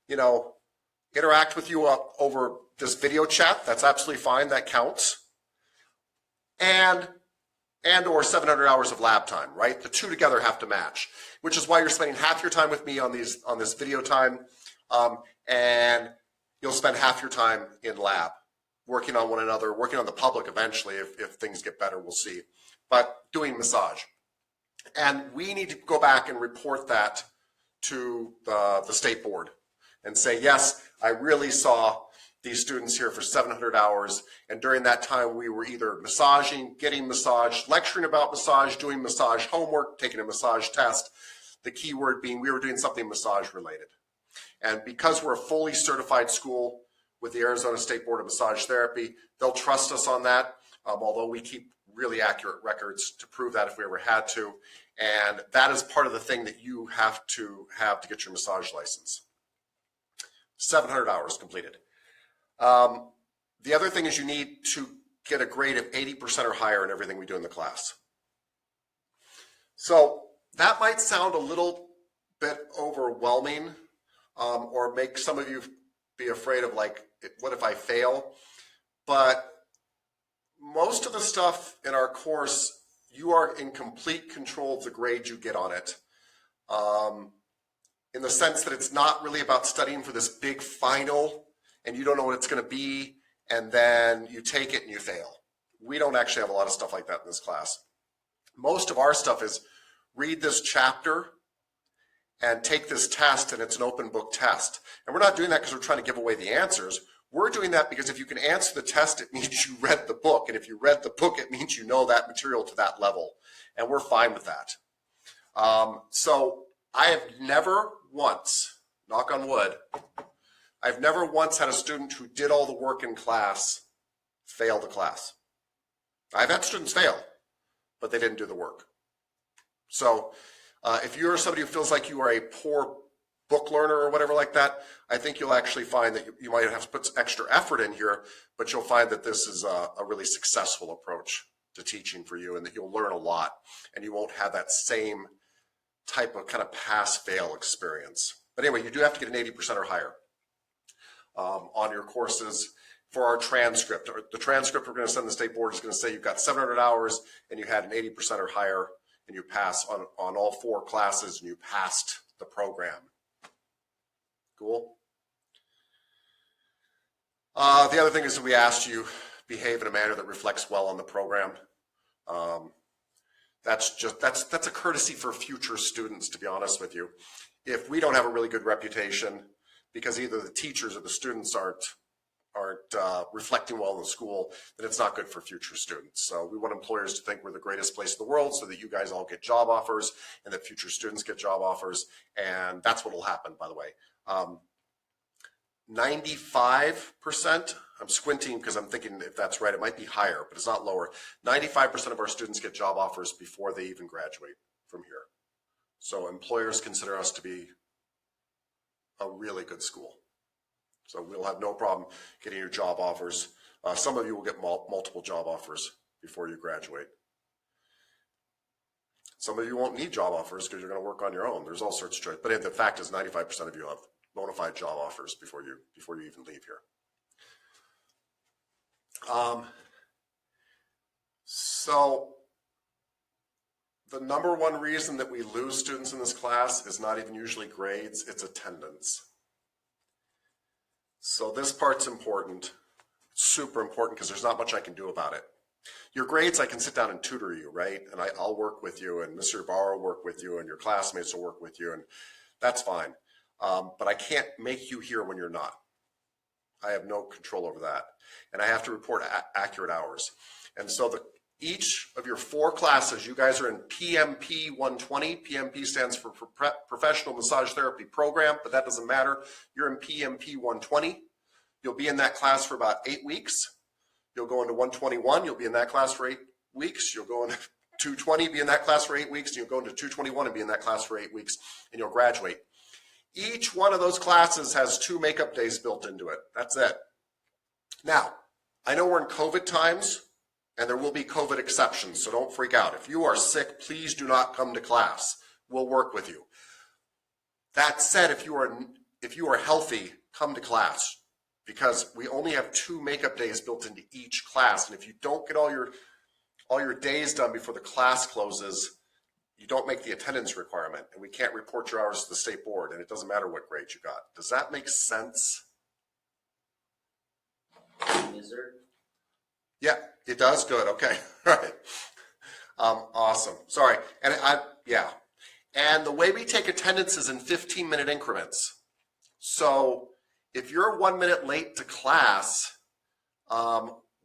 interact with you over this video chat. That's absolutely fine. That counts. And or 700 hours of lab time, right? The two together have to match, which is why you're spending half your time with me on this video time, and you'll spend half your time in lab, working on one another, working on the public eventually if things get better, we'll see, but doing massage. And we need to go back and report that to the state board and say, yes, I really saw these students here for 700 hours, and during that time we were either massaging, getting massaged, lecturing about massage, doing massage homework, taking a massage test, the key word being we were doing something massage related. And because we're a fully certified school with the Arizona State Board of Massage Therapy, they'll trust us on that, although we keep really accurate records to prove that if we ever had to. And that is part of the thing that you have to get your massage license. 700 hours completed. The other thing is you need to get a grade of 80% or higher in everything we do in the class. So that might sound a little bit overwhelming, or make some of you be afraid of like, what if I fail? But most of the stuff in our course, you are in complete control of the grade you get on it. In the sense that it's not really about studying for this big final and you don't know what it's going to be, and then you take it and you fail. We don't actually have a lot of stuff like that in this class. Most of our stuff is read this chapter and take this test, and it's an open book test. And we're not doing that because we're trying to give away the answers. We're doing that because if you can answer the test, it means you read the book. And if you read the book, it means you know that material to that level. And we're fine with that. So I have never once, knock on wood, I've never once had a student who did all the work in class fail the class. I've had students fail, but they didn't do the work. So if you're somebody who feels like you are a poor book learner or whatever like that, I think you'll actually find that you might have to put extra effort in here, but you'll find that this is a really successful approach to teaching for you, and that you'll learn a lot, and you won't have that same type of kind of pass-fail experience. But anyway, you do have to get an 80% or higher on your courses for our transcript. The transcript we're going to send the state board is going to say you've got 700 hours and you had an 80% or higher, and you pass on all 4 classes, and you passed the program. Cool. The other thing is that we asked you behave in a manner that reflects well on the program. That's a courtesy for future students, to be honest with you. If we don't have a really good reputation because either the teachers or the students aren't reflecting well in the school, then it's not good for future students. So we want employers to think we're the greatest place in the world so that you guys all get job offers and that future students get job offers. And that's what will happen, by the way. 95%, I'm squinting because I'm thinking if that's right, it might be higher, but it's not lower. 95% of our students get job offers before they even graduate from here. So employers consider us to be a really good school. So we'll have no problem getting your job offers. Some of you will get multiple job offers before you graduate. Some of you won't need job offers because you're going to work on your own. There's all sorts of choice. But the fact is 95% of you have bona fide job offers before you even leave here. So the number one reason that we lose students in this class is not even usually grades, it's attendance. So this part's important, super important, because there's not much I can do about it. Your grades, I can sit down and tutor you, right? And I'll work with you, and Mr. Barr will work with you, and your classmates will work with you, and that's fine. But I can't make you here when you're not. I have no control over that. And I have to report accurate hours. And so each of your 4 classes, you guys are in PMP 120. PMP stands for Professional Massage Therapy Program, but that doesn't matter. You're in PMP 120. You'll be in that class for about 8 weeks. You'll go into 121. You'll be in that class for 8 weeks. You'll go into 220, be in that class for 8 weeks. And you'll go into 221 and be in that class for 8 weeks, and you'll graduate. Each one of those classes has 2 makeup days built into it. That's it. Now, I know we're in COVID times, and there will be COVID exceptions, so don't freak out. If you are sick, please do not come to class. We'll work with you. That said, if you are healthy, come to class, because we only have 2 makeup days built into each class, and if you don't get all your days done before the class closes, you don't make the attendance requirement, and we can't report your hours to the state board, and it doesn't matter what grade you got. Does that make sense? Yes, sir. Yeah, it does. Good. Okay. All right. Awesome. Sorry. And yeah. And the way we take attendance is in 15-minute increments. So if you're 1 minute late to class,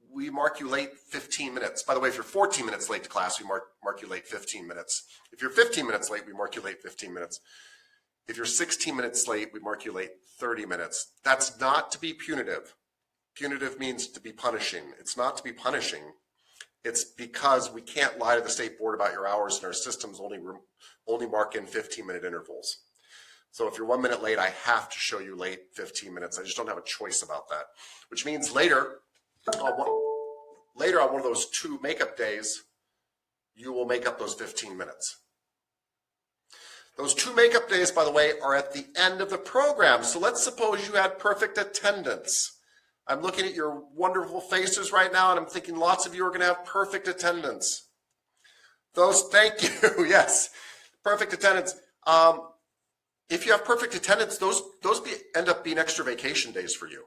we mark you late 15 minutes. By the way, if you're 14 minutes late to class, we mark you late 15 minutes. If you're 15 minutes late, we mark you late 15 minutes. If you're 16 minutes late, we mark you late 30 minutes. That's not to be punitive. Punitive means to be punishing. It's not to be punishing. It's because we can't lie to the state board about your hours, and our systems only mark in 15-minute intervals. So if you're 1 minute late, I have to show you late 15 minutes. I just don't have a choice about that, which means later on one of those 2 makeup days, you will make up those 15 minutes. Those 2 makeup days, by the way, are at the end of the program. So let's suppose you had perfect attendance. I'm looking at your wonderful faces right now, and I'm thinking lots of you are going to have perfect attendance. Thank you, yes, perfect attendance. If you have perfect attendance, those end up being extra vacation days for you.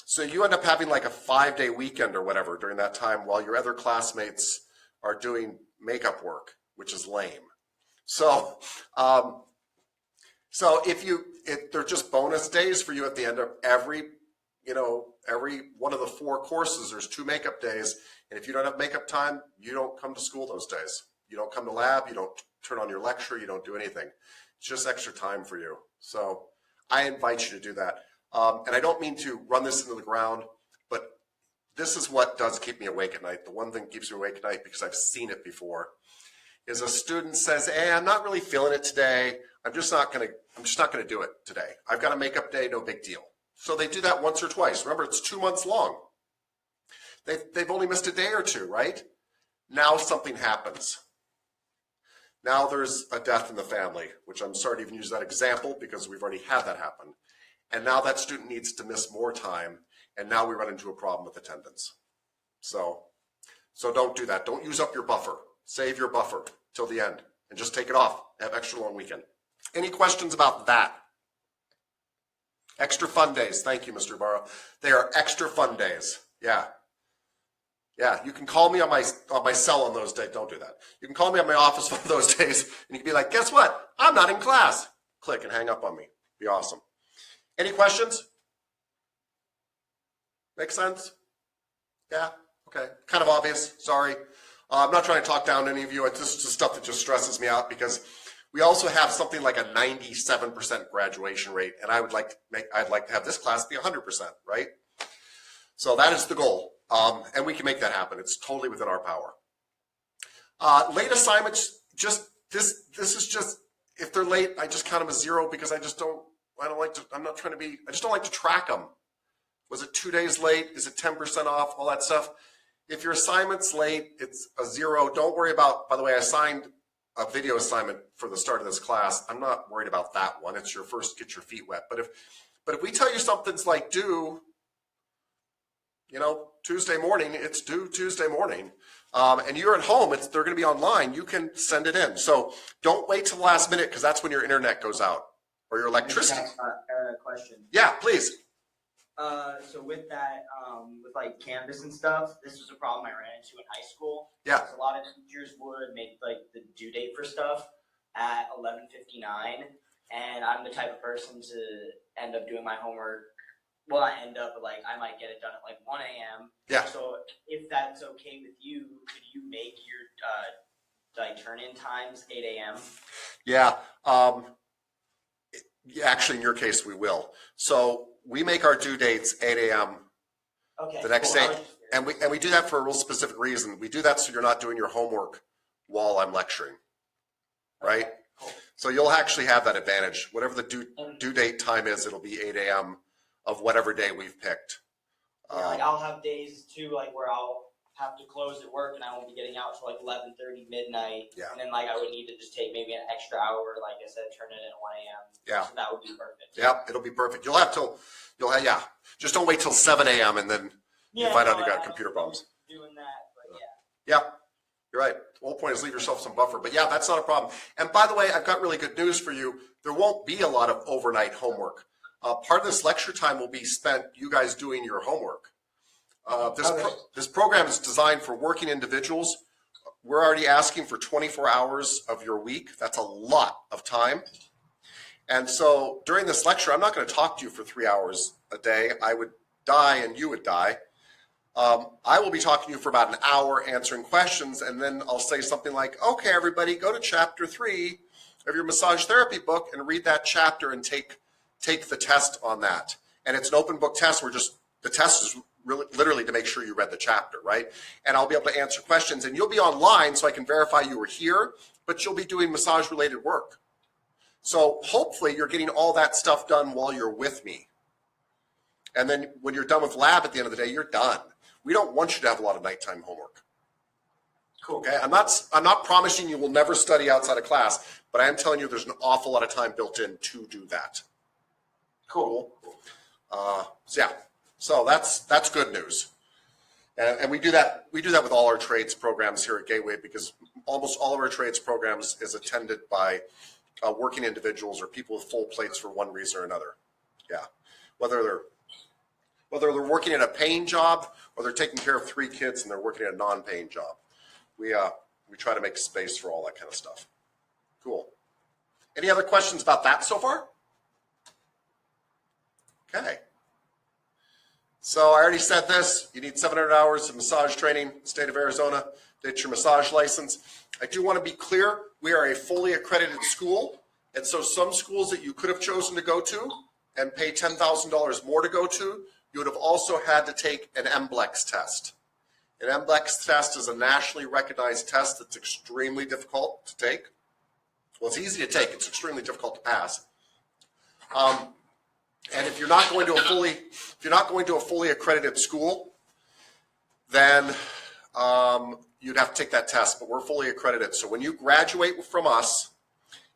So you end up having like a 5-day weekend or whatever during that time while your other classmates are doing makeup work, which is lame. So, they're just bonus days for you at the end of every one of the 4 courses. There's 2 makeup days, and if you don't have makeup time, you don't come to school those days. You don't come to lab. You don't turn on your lecture. You don't do anything. It's just extra time for you. So I invite you to do that. And I don't mean to run this into the ground, but this is what does keep me awake at night. The one thing that keeps me awake at night, because I've seen it before, is a student says, "Hey, I'm not really feeling it today. I'm just not gonna do it today. I've got a makeup day, no big deal." So they do that once or twice. Remember, it's 2 months long. They've only missed a day or 2, right? Now something happens. Now there's a death in the family, which I'm sorry to even use that example because we've already had that happen. And now that student needs to miss more time, and now we run into a problem with attendance. So don't do that. Don't use up your buffer. Save your buffer till the end and just take it off. Have extra long weekend. Any questions about that? Extra fun days. Thank you, Mr. Barrow. They are extra fun days. Yeah. Yeah, you can call me on my cell on those days. Don't do that. You can call me on my office on those days, and you can be like, guess what? I'm not in class. Click and hang up on me. Be awesome. Any questions? Make sense? Yeah? Okay. Kind of obvious. Sorry. I'm not trying to talk down to any of you. It's just stuff that just stresses me out because we also have something like a 97% graduation rate, and I'd like to have this class be 100%, right? So that is the goal, and we can make that happen. It's totally within our power. Late assignments, this is just, if they're late, I just count them as 0 because I just don't like to, I just don't like to track them. Was it 2 days late? Is it 10% off? All that stuff. If your assignment's late, it's a 0. Don't worry about, by the way, I assigned a video assignment for the start of this class. I'm not worried about that one. It's your first get your feet wet. But if we tell you something's like due, Tuesday morning, it's due Tuesday morning. And you're at home, they're going to be online, you can send it in. So don't wait till the last minute because that's when your internet goes out or your electricity. Question. Yeah, please. So with that, with like Canvas and stuff, this was a problem I ran into in high school. Yeah. A lot of teachers would make like the due date for stuff at 11:59, and I'm the type of person to end up doing my homework. Well, I end up like I might get it done at like 1 a.m. Yeah. So if that's okay with you, could you make your like turn-in times 8 a.m.? Yeah. Actually, in your case, we will. So we make our due dates 8 a.m. Okay. the next day, and we do that for a real specific reason. We do that so you're not doing your homework while I'm lecturing, right? Okay, cool. So you'll actually have that advantage. Whatever the due date time is, it'll be 8 a.m. of whatever day we've picked. Yeah, like I'll have days too, like where I'll have to close at work and I won't be getting out till like 11:30 midnight. Yeah. And then like I would need to just take maybe an extra hour, like I said, turn it in at 1 a.m. Yeah. So that would be perfect. Yeah, it'll be perfect. Yeah. Just don't wait till 7 a.m. and then you find out you got computer problems. Doing that, but yeah. Yeah, you're right. The whole point is leave yourself some buffer. But yeah, that's not a problem. And by the way, I've got really good news for you. There won't be a lot of overnight homework. Part of this lecture time will be spent you guys doing your homework. This program is designed for working individuals. We're already asking for 24 hours of your week. That's a lot of time. And so during this lecture, I'm not going to talk to you for 3 hours a day. I would die and you would die. I will be talking to you for about an hour answering questions, and then I'll say something like, okay, everybody, go to chapter 3 of your massage therapy book and read that chapter and take the test on that. And it's an open book test where the test is really literally to make sure you read the chapter, right? And I'll be able to answer questions, and you'll be online so I can verify you were here, but you'll be doing massage related work. So hopefully you're getting all that stuff done while you're with me. And then when you're done with lab at the end of the day, you're done. We don't want you to have a lot of nighttime homework. Cool. Okay, I'm not promising you will never study outside of class, but I am telling you there's an awful lot of time built in to do that. Cool. So that's good news. And we do that with all our trades programs here at Gateway because almost all of our trades programs is attended by working individuals or people with full plates for one reason or another. Yeah, whether they're working at a paying job or they're taking care of 3 kids and they're working at a non-paying job. We try to make space for all that kind of stuff. Cool. Any other questions about that so far? Okay. So I already said this. You need 700 hours of massage training, state of Arizona, to get your massage license. I do want to be clear. We are a fully accredited school. And so some schools that you could have chosen to go to and pay $10,000 more to go to, you would have also had to take an MBLEX test. An MBLEX test is a nationally recognized test that's extremely difficult to take. Well, it's easy to take. It's extremely difficult to pass. And if you're not going to a fully accredited school, then you'd have to take that test. But we're fully accredited. So when you graduate from us,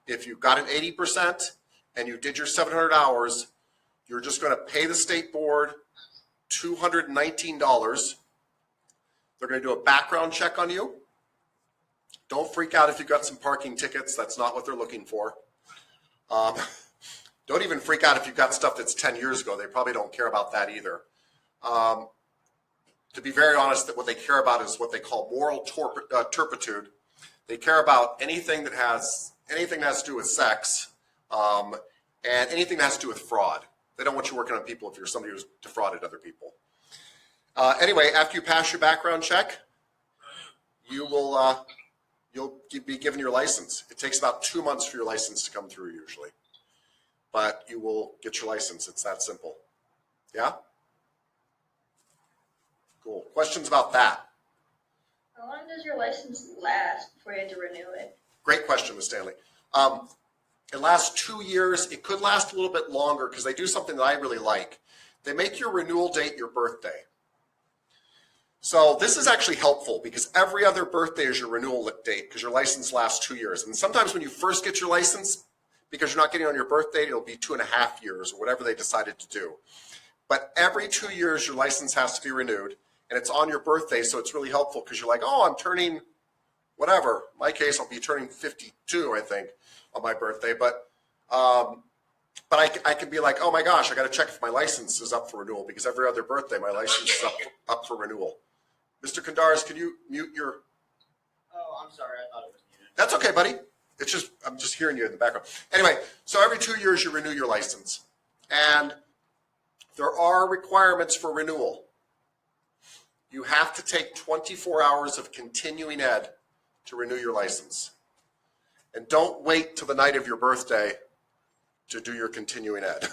if you got an 80% and you did your 700 hours, you're just going to pay the state board $219. They're going to do a background check on you. Don't freak out if you've got some parking tickets. That's not what they're looking for. Don't even freak out if you've got stuff that's 10 years ago. They probably don't care about that either. to be very honest, that what they care about is what they call moral turpitude. They care about anything that has to do with sex, and anything that has to do with fraud. They don't want you working on people if you're somebody who's defrauded other people. Anyway, after you pass your background check, you'll be given your license. It takes about 2 months for your license to come through usually, but you will get your license. It's that simple. Yeah? Cool. Questions about that? How long does your license last before you have to renew it? Great question, Ms. Stanley. It lasts 2 years. It could last a little bit longer because they do something that I really like. They make your renewal date your birthday. So this is actually helpful because every other birthday is your renewal date because your license lasts 2 years. And sometimes when you first get your license, because you're not getting it on your birthday, it'll be 2.5 years or whatever they decided to do. But every 2 years, your license has to be renewed, and it's on your birthday, so it's really helpful because you're like, oh, I'm turning whatever. In my case, I'll be turning 52, I think, on my birthday. But I can be like, oh my gosh, I got to check if my license is up for renewal because every other birthday, my license is up for renewal. Mr. Kandaris, can you mute your? Oh, I'm sorry. I thought it was muted. That's okay, buddy. It's just, I'm just hearing you in the background. Anyway, so every 2 years you renew your license. And there are requirements for renewal. You have to take 24 hours of continuing ed to renew your license. And don't wait till the night of your birthday to do your continuing ed.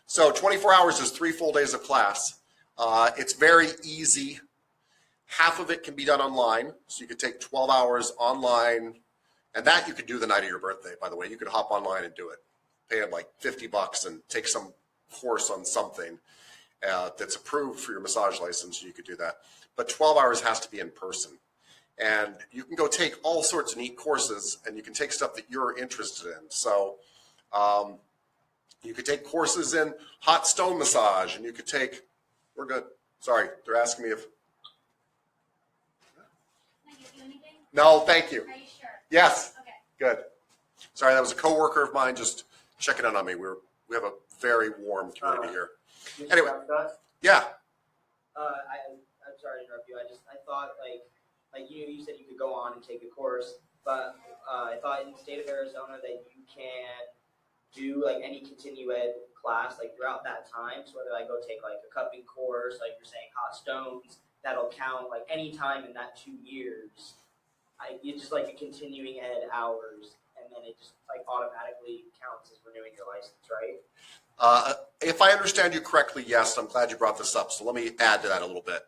So 24 hours is 3 full days of class. It's very easy. Half of it can be done online. So you could take 12 hours online. And that you could do the night of your birthday, by the way. You could hop online and do it. Pay them like $50 and take some course on something that's approved for your massage license. You could do that. But 12 hours has to be in person. And you can go take all sorts of neat courses, and you can take stuff that you're interested in. So you could take courses in hot stone massage, and you could take, we're good. Sorry, they're asking me if. Can I give you anything? No, thank you. Are you sure? Yes. Okay. Good. Sorry, that was a coworker of mine just checking in on me. We have a very warm community here. Anyway, yeah. I'm sorry to interrupt you. I thought like you said you could go on and take a course, but I thought in the state of Arizona that you can do like any continue ed class like throughout that time. So whether I go take like a cupping course, like you're saying hot stones, that'll count like any time in that 2 years. It's just like a continuing ed hours, and then it just like automatically counts as renewing your license, right? If I understand you correctly, yes. I'm glad you brought this up. So let me add to that a little bit.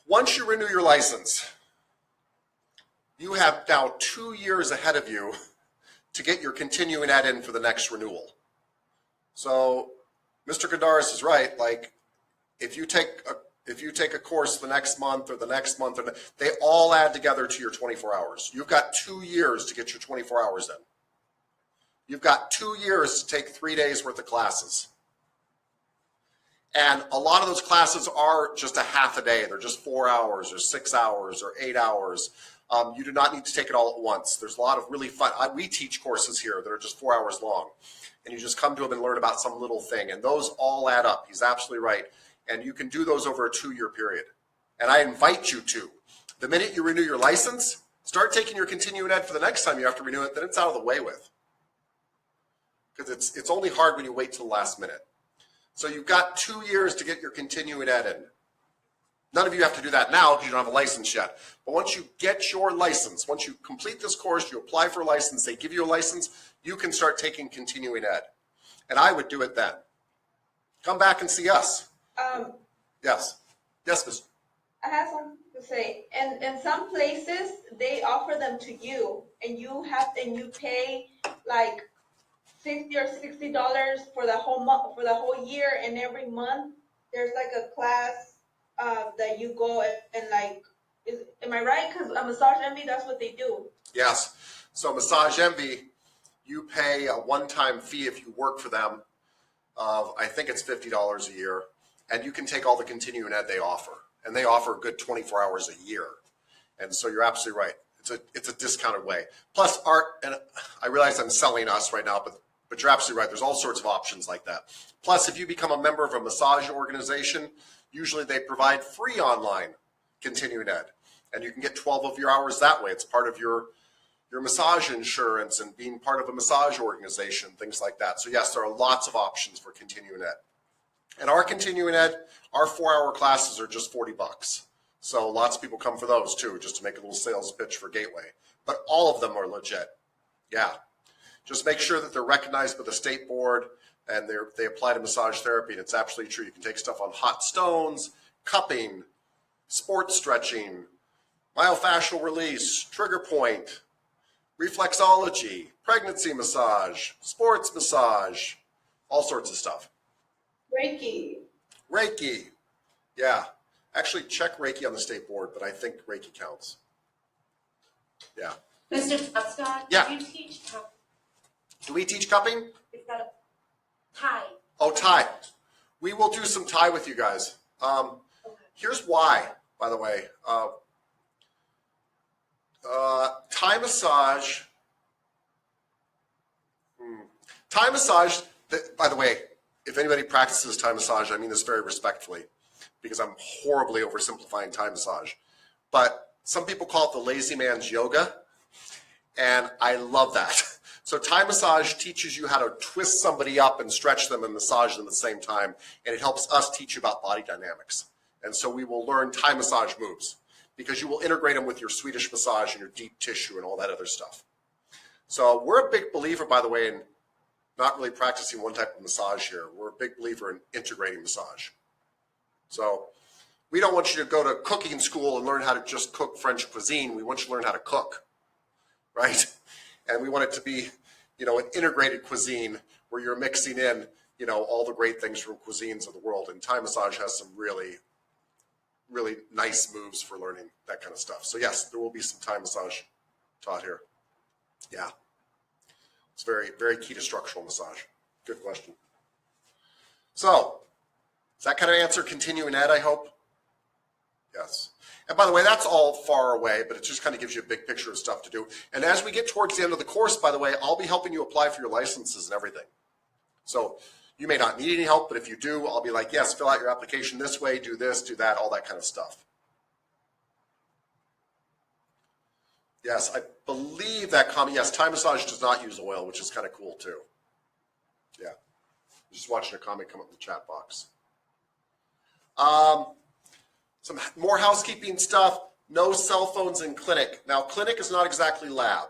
Once you renew your license, you have now 2 years ahead of you to get your continuing ed in for the next renewal. So Mr. Kandaris is right. Like if you take a course the next month or the next month, they all add together to your 24 hours. You've got 2 years to get your 24 hours in. You've got 2 years to take 3 days worth of classes. And a lot of those classes are just a half a day. They're just 4 hours or 6 hours or 8 hours. You do not need to take it all at once. There's a lot of really fun. We teach courses here that are just 4 hours long. And you just come to them and learn about some little thing. And those all add up. He's absolutely right. And you can do those over a 2-year period. And I invite you to. The minute you renew your license, start taking your continuing ed for the next time you have to renew it, then it's out of the way with. Because it's only hard when you wait till the last minute. So you've got 2 years to get your continuing ed in. None of you have to do that now because you don't have a license yet. But once you get your license, once you complete this course, you apply for a license, they give you a license, you can start taking continuing ed. And I would do it then. Come back and see us. Yes. Yes, Ms. I have something to say. And in some places, they offer them to you, and you pay like $50 or $60 for the whole month, for the whole year, and every month there's like a class that you go and like. Am I right? Because a Massage Envy, that's what they do. Yes. So Massage Envy, you pay a one-time fee if you work for them of, I think it's $50 a year, and you can take all the continuing ed they offer. And they offer a good 24 hours a year. And so you're absolutely right. It's a discounted way. Plus art, and I realize I'm selling us right now, but you're absolutely right. There's all sorts of options like that. Plus, if you become a member of a massage organization, Usually they provide free online continuing ed, and you can get 12 of your hours that way. It's part of your massage insurance and being part of a massage organization, things like that. So yes, there are lots of options for continuing ed. And our continuing ed, our 4-hour classes are just $40. So lots of people come for those too, just to make a little sales pitch for Gateway. But all of them are legit. Yeah. Just make sure that they're recognized by the state board and they apply to massage therapy. And it's absolutely true. You can take stuff on hot stones, cupping, sports stretching, myofascial release, trigger point, reflexology, pregnancy massage, sports massage, all sorts of stuff. Reiki. Reiki. Yeah. Actually, check Reiki on the state board, but I think Reiki counts. Yeah. Mr. Scott, Yeah. do you teach cup? Do we teach cupping? It's got a tie. Oh, Thai. We will do some Thai with you guys. Here's why, by the way. Thai massage. Thai massage, by the way, if anybody practices Thai massage, I mean this very respectfully, because I'm horribly oversimplifying Thai massage. But some people call it the lazy man's yoga, and I love that. So Thai massage teaches you how to twist somebody up and stretch them and massage them at the same time, and it helps us teach you about body dynamics. And so we will learn Thai massage moves, because you will integrate them with your Swedish massage and your deep tissue and all that other stuff. So we're a big believer, by the way, in not really practicing one type of massage here. We're a big believer in integrating massage. So we don't want you to go to cooking school and learn how to just cook French cuisine. We want you to learn how to cook, right? And we want it to be, an integrated cuisine where you're mixing in, all the great things from cuisines of the world. And Thai massage has some really, really nice moves for learning that kind of stuff. So yes, there will be some Thai massage taught here. Yeah. It's very, very key to structural massage. Good question. So, does that kind of answer continuing ed, I hope? Yes. And by the way, that's all far away, but it just kind of gives you a big picture of stuff to do. And as we get towards the end of the course, by the way, I'll be helping you apply for your licenses and everything. So you may not need any help, but if you do, I'll be like, yes, fill out your application this way, do this, do that, all that kind of stuff. Yes, I believe that comment. Yes, Thai massage does not use oil, which is kind of cool too. Yeah. Just watching a comment come up in the chat box. Some more housekeeping stuff. No cell phones in clinic. Now, clinic is not exactly lab.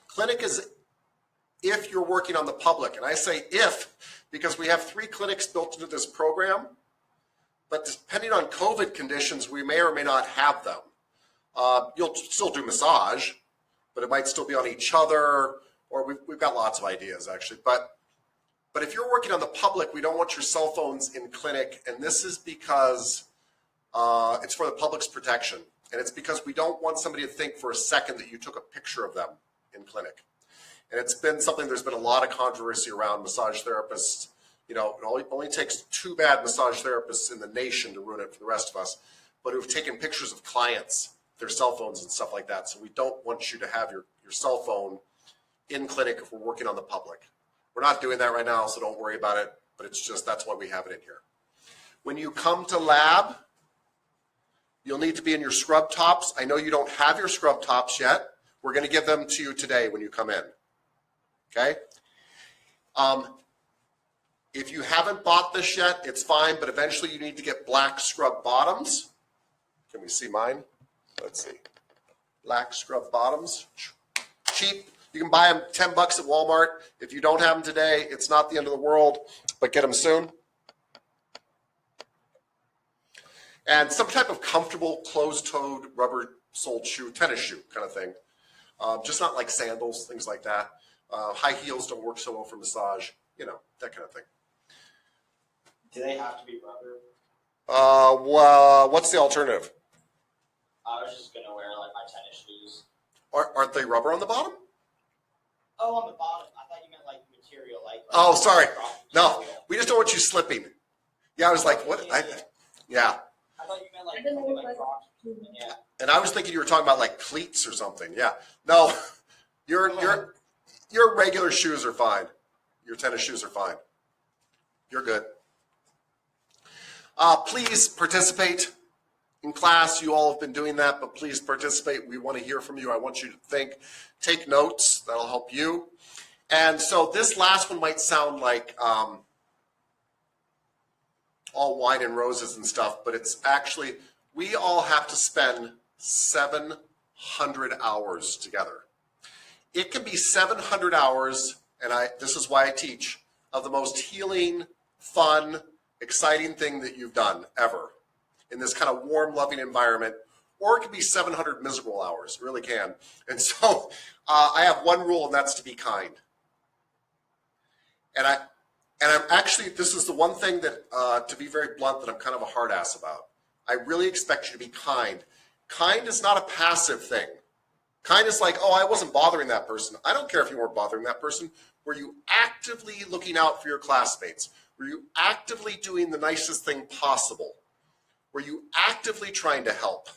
Clinic is if you're working on the public. And I say if because we have 3 clinics built into this program. But depending on COVID conditions, we may or may not have them. You'll still do massage, but it might still be on each other, or we've got lots of ideas actually. But if you're working on the public, we don't want your cell phones in clinic, and this is because it's for the public's protection, and it's because we don't want somebody to think for a second that you took a picture of them in clinic. And it's been something, there's been a lot of controversy around massage therapists. It only takes 2 bad massage therapists in the nation to ruin it for the rest of us, but who've taken pictures of clients, their cell phones and stuff like that. So we don't want you to have your cell phone in clinic if we're working on the public. We're not doing that right now, so don't worry about it, but it's just, that's why we have it in here. When you come to lab, you'll need to be in your scrub tops. I know you don't have your scrub tops yet. We're going to give them to you today when you come in. Okay? If you haven't bought this yet, it's fine, but eventually you need to get black scrub bottoms. Can we see mine? Let's see. Black scrub bottoms. Cheap. You can buy them $10 at Walmart. If you don't have them today, it's not the end of the world, but get them soon. And some type of comfortable closed-toed rubber-soled shoe, tennis shoe kind of thing. Just not like sandals, things like that. High heels don't work so well for massage, that kind of thing. Do they have to be rubber? Well, what's the alternative? I was just gonna wear like my tennis shoes. Aren't they rubber on the bottom? Oh, on the bottom. I thought you meant like material, like. Oh, sorry. No, we just don't want you slipping. Yeah, I was like, what? Yeah. I thought you meant like something like Crocs. Yeah. And I was thinking you were talking about like cleats or something. Yeah. No, your regular shoes are fine. Your tennis shoes are fine. You're good. Please participate in class. You all have been doing that, but please participate. We want to hear from you. I want you to think, take notes. That'll help you. And so this last one might sound like all wine and roses and stuff, but it's actually, we all have to spend 700 hours together. It can be 700 hours, and this is why I teach, of the most healing, fun, exciting thing that you've done ever in this kind of warm, loving environment, or it can be 700 miserable hours. It really can. And so I have one rule, and that's to be kind. And I'm actually, this is the one thing that, to be very blunt, that I'm kind of a hard ass about. I really expect you to be kind. Kind is not a passive thing. Kind is like, oh, I wasn't bothering that person. I don't care if you weren't bothering that person. Were you actively looking out for your classmates? Were you actively doing the nicest thing possible? Were you actively trying to help?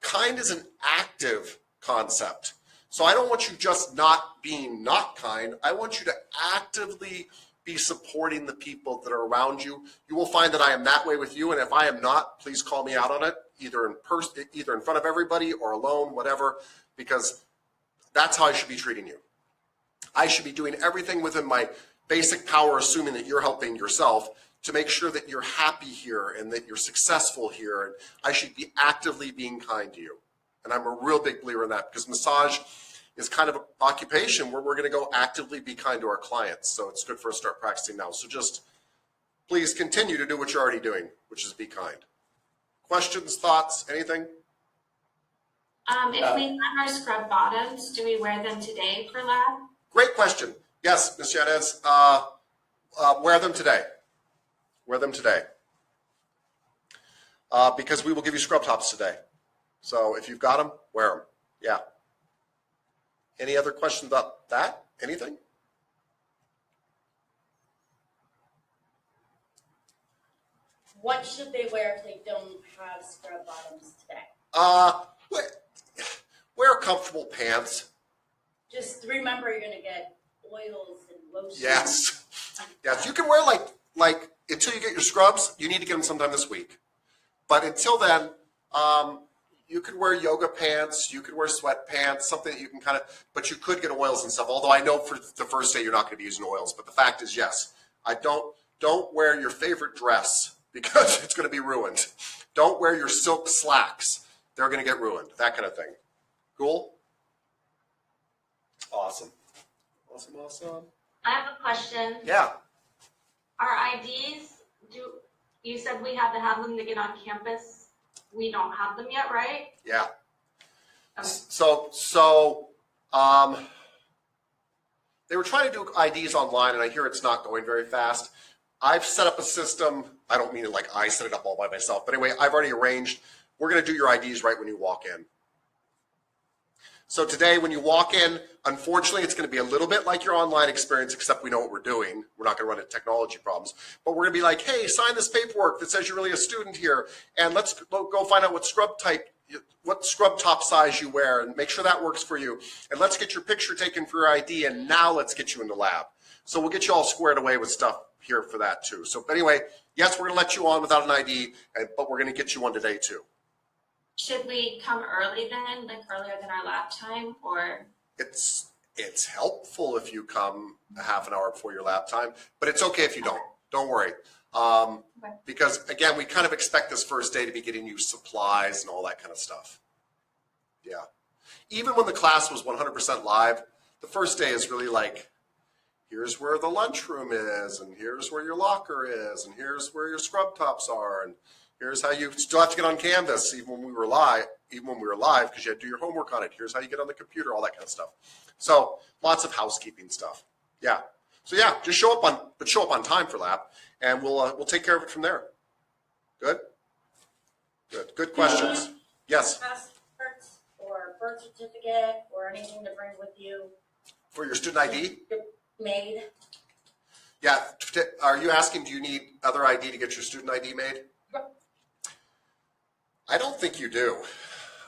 Kind is an active concept. So I don't want you just not being not kind. I want you to actively be supporting the people that are around you. You will find that I am that way with you, and if I am not, please call me out on it, either in person, either in front of everybody or alone, whatever, because that's how I should be treating you. I should be doing everything within my basic power, assuming that you're helping yourself, to make sure that you're happy here and that you're successful here. And I should be actively being kind to you. And I'm a real big believer in that, because massage is kind of an occupation where we're going to go actively be kind to our clients. So it's good for us to start practicing now. So just please continue to do what you're already doing, which is be kind. Questions, thoughts, anything? If we have our scrub bottoms, do we wear them today for lab? Great question. Yes, Ms. Yanez, wear them today. Wear them today. Because we will give you scrub tops today. So if you've got them, wear them. Yeah. Any other questions about that? Anything? What should they wear if they don't have scrub bottoms today? Wear comfortable pants. Just remember, you're gonna get oils and lotions. Yes. Yes. You can wear like until you get your scrubs. You need to get them sometime this week. But until then, you could wear yoga pants. You could wear sweatpants. Something that you can kind of. But you could get oils and stuff. Although I know for the first day you're not going to be using oils. But the fact is, yes, don't wear your favorite dress because it's going to be ruined. Don't wear your silk slacks. They're going to get ruined. That kind of thing. Cool? Awesome. Awesome, awesome. I have a question. Yeah. Our IDs, you said we had to have them to get on campus. We don't have them yet, right? Yeah. Okay. So they were trying to do IDs online, and I hear it's not going very fast. I've set up a system. I don't mean it like I set it up all by myself, but anyway, I've already arranged. We're going to do your IDs right when you walk in. So today, when you walk in, unfortunately, it's going to be a little bit like your online experience, except we know what we're doing. We're not going to run into technology problems. But we're going to be like, hey, sign this paperwork that says you're really a student here, and let's go find out what scrub top size you wear, and make sure that works for you. And let's get your picture taken for your ID, and now let's get you into lab. So we'll get you all squared away with stuff here for that, too. So but anyway, yes, we're going to let you on without an ID, but we're going to get you one today, too. Should we come early then, like earlier than our lab time, or? It's helpful if you come a half an hour before your lab time, but it's okay if you don't. Don't worry. Because again, we kind of expect this first day to be getting you supplies and all that kind of stuff. Yeah. Even when the class was 100% live, the first day is really like, here's where the lunchroom is, and here's where your locker is, and here's where your scrub tops are, and here's how you still have to get on Canvas even when we were live, because you had to do your homework on it. Here's how you get on the computer, all that kind of stuff. So lots of housekeeping stuff. Yeah. So yeah, just show up on time for lab, and we'll take care of it from there. Good. Good. Good questions. Yes. Passports or birth certificate or anything to bring with you. For your student ID. Made. Yeah. Are you asking? Do you need other ID to get your student ID made? I don't think you do.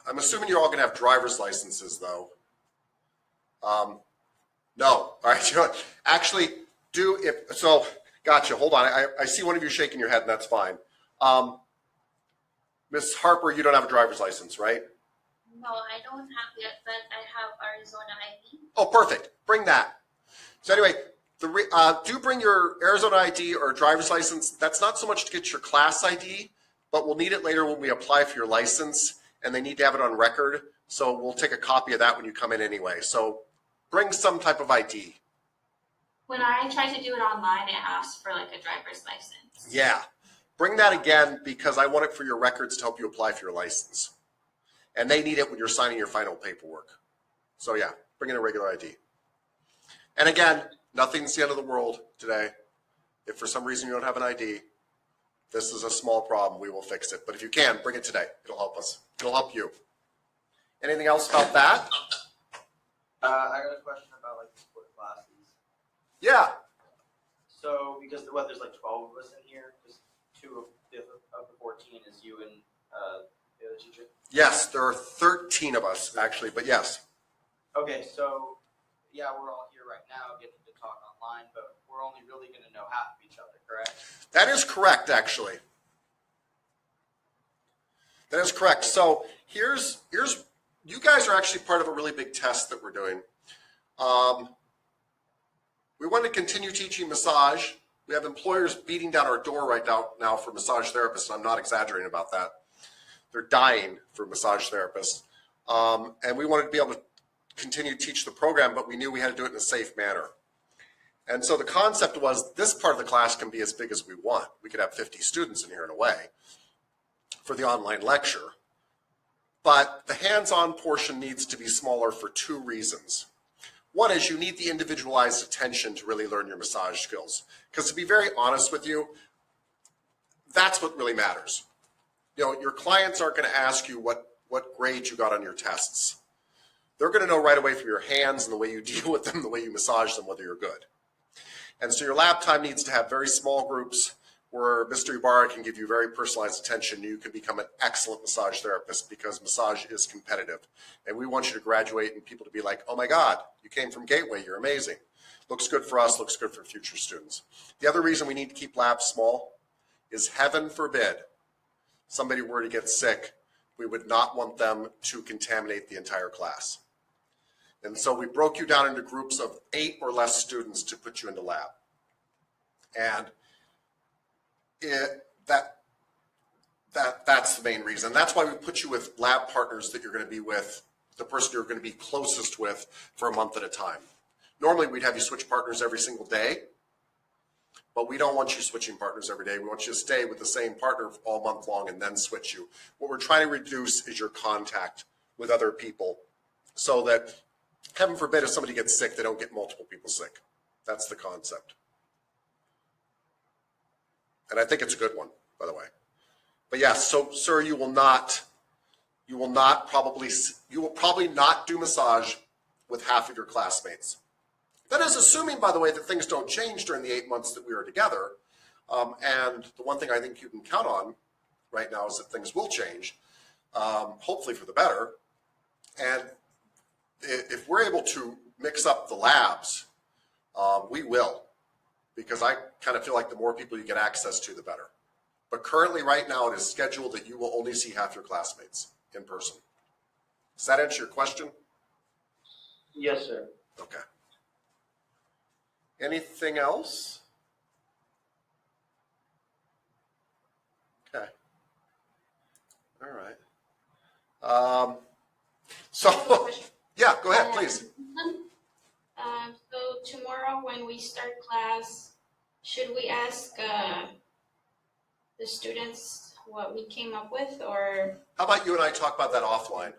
I'm assuming you're all going to have driver's licenses, though. No. All right. You know what? Actually, Gotcha. Hold on. I see one of you shaking your head, and that's fine. Miss Harper, you don't have a driver's license, right? No, I don't have yet, but I have Arizona ID. Oh, perfect. Bring that. So anyway, do bring your Arizona ID or driver's license. That's not so much to get your class ID, but we'll need it later when we apply for your license, and they need to have it on record. So we'll take a copy of that when you come in anyway. So bring some type of ID. When I try to do it online, it asks for like a driver's license. Yeah. Bring that again because I want it for your records to help you apply for your license. And they need it when you're signing your final paperwork. So yeah, bring in a regular ID. And again, nothing's the end of the world today. If for some reason you don't have an ID, this is a small problem. We will fix it. But if you can, bring it today. It'll help us. It'll help you. Anything else about that? I got a question about like split classes. Yeah. So because there's like 12 of us in here, just 2 of the 14 is you and the other teacher. Yes, there are 13 of us actually, but yes. Okay, so yeah, we're all here right now getting to talk online, but we're only really going to know half of each other, correct? That is correct, actually. That is correct. So here's you guys are actually part of a really big test that we're doing. We want to continue teaching massage. We have employers beating down our door right now for massage therapists. I'm not exaggerating about that. They're dying for massage therapists. And we wanted to be able to continue to teach the program, but we knew we had to do it in a safe manner. And so the concept was this part of the class can be as big as we want. We could have 50 students in here in a way for the online lecture. But the hands-on portion needs to be smaller for 2 reasons. One is you need the individualized attention to really learn your massage skills. Because to be very honest with you, that's what really matters. You know, your clients aren't going to ask you what grade you got on your tests. They're going to know right away from your hands and the way you deal with them, the way you massage them, whether you're good. And so your lab time needs to have very small groups where Mr. Ibarra can give you very personalized attention. You can become an excellent massage therapist because massage is competitive. And we want you to graduate and people to be like, oh my God, you came from Gateway, you're amazing. Looks good for us, looks good for future students. The other reason we need to keep labs small is heaven forbid somebody were to get sick, we would not want them to contaminate the entire class. And so we broke you down into groups of 8 or less students to put you into lab. And that's the main reason. That's why we put you with lab partners that you're going to be with, the person you're going to be closest with for a month at a time. Normally we'd have you switch partners every single day, but we don't want you switching partners every day. We want you to stay with the same partner all month long and then switch you. What we're trying to reduce is your contact with other people so that, heaven forbid, if somebody gets sick, they don't get multiple people sick. That's the concept. And I think it's a good one, by the way. But yes, so sir, you will probably not do massage with half of your classmates. That is assuming, by the way, that things don't change during the 8 months that we are together. And the one thing I think you can count on right now is that things will change, hopefully for the better. And if we're able to mix up the labs, we will, because I kind of feel like the more people you get access to, the better. But currently right now it is scheduled that you will only see half your classmates in person. Does that answer your question? Yes, sir. Okay. Anything else? Okay. All right. So, yeah, go ahead, please. So tomorrow when we start class, should we ask the students what we came up with, or? How about you and I talk about that offline?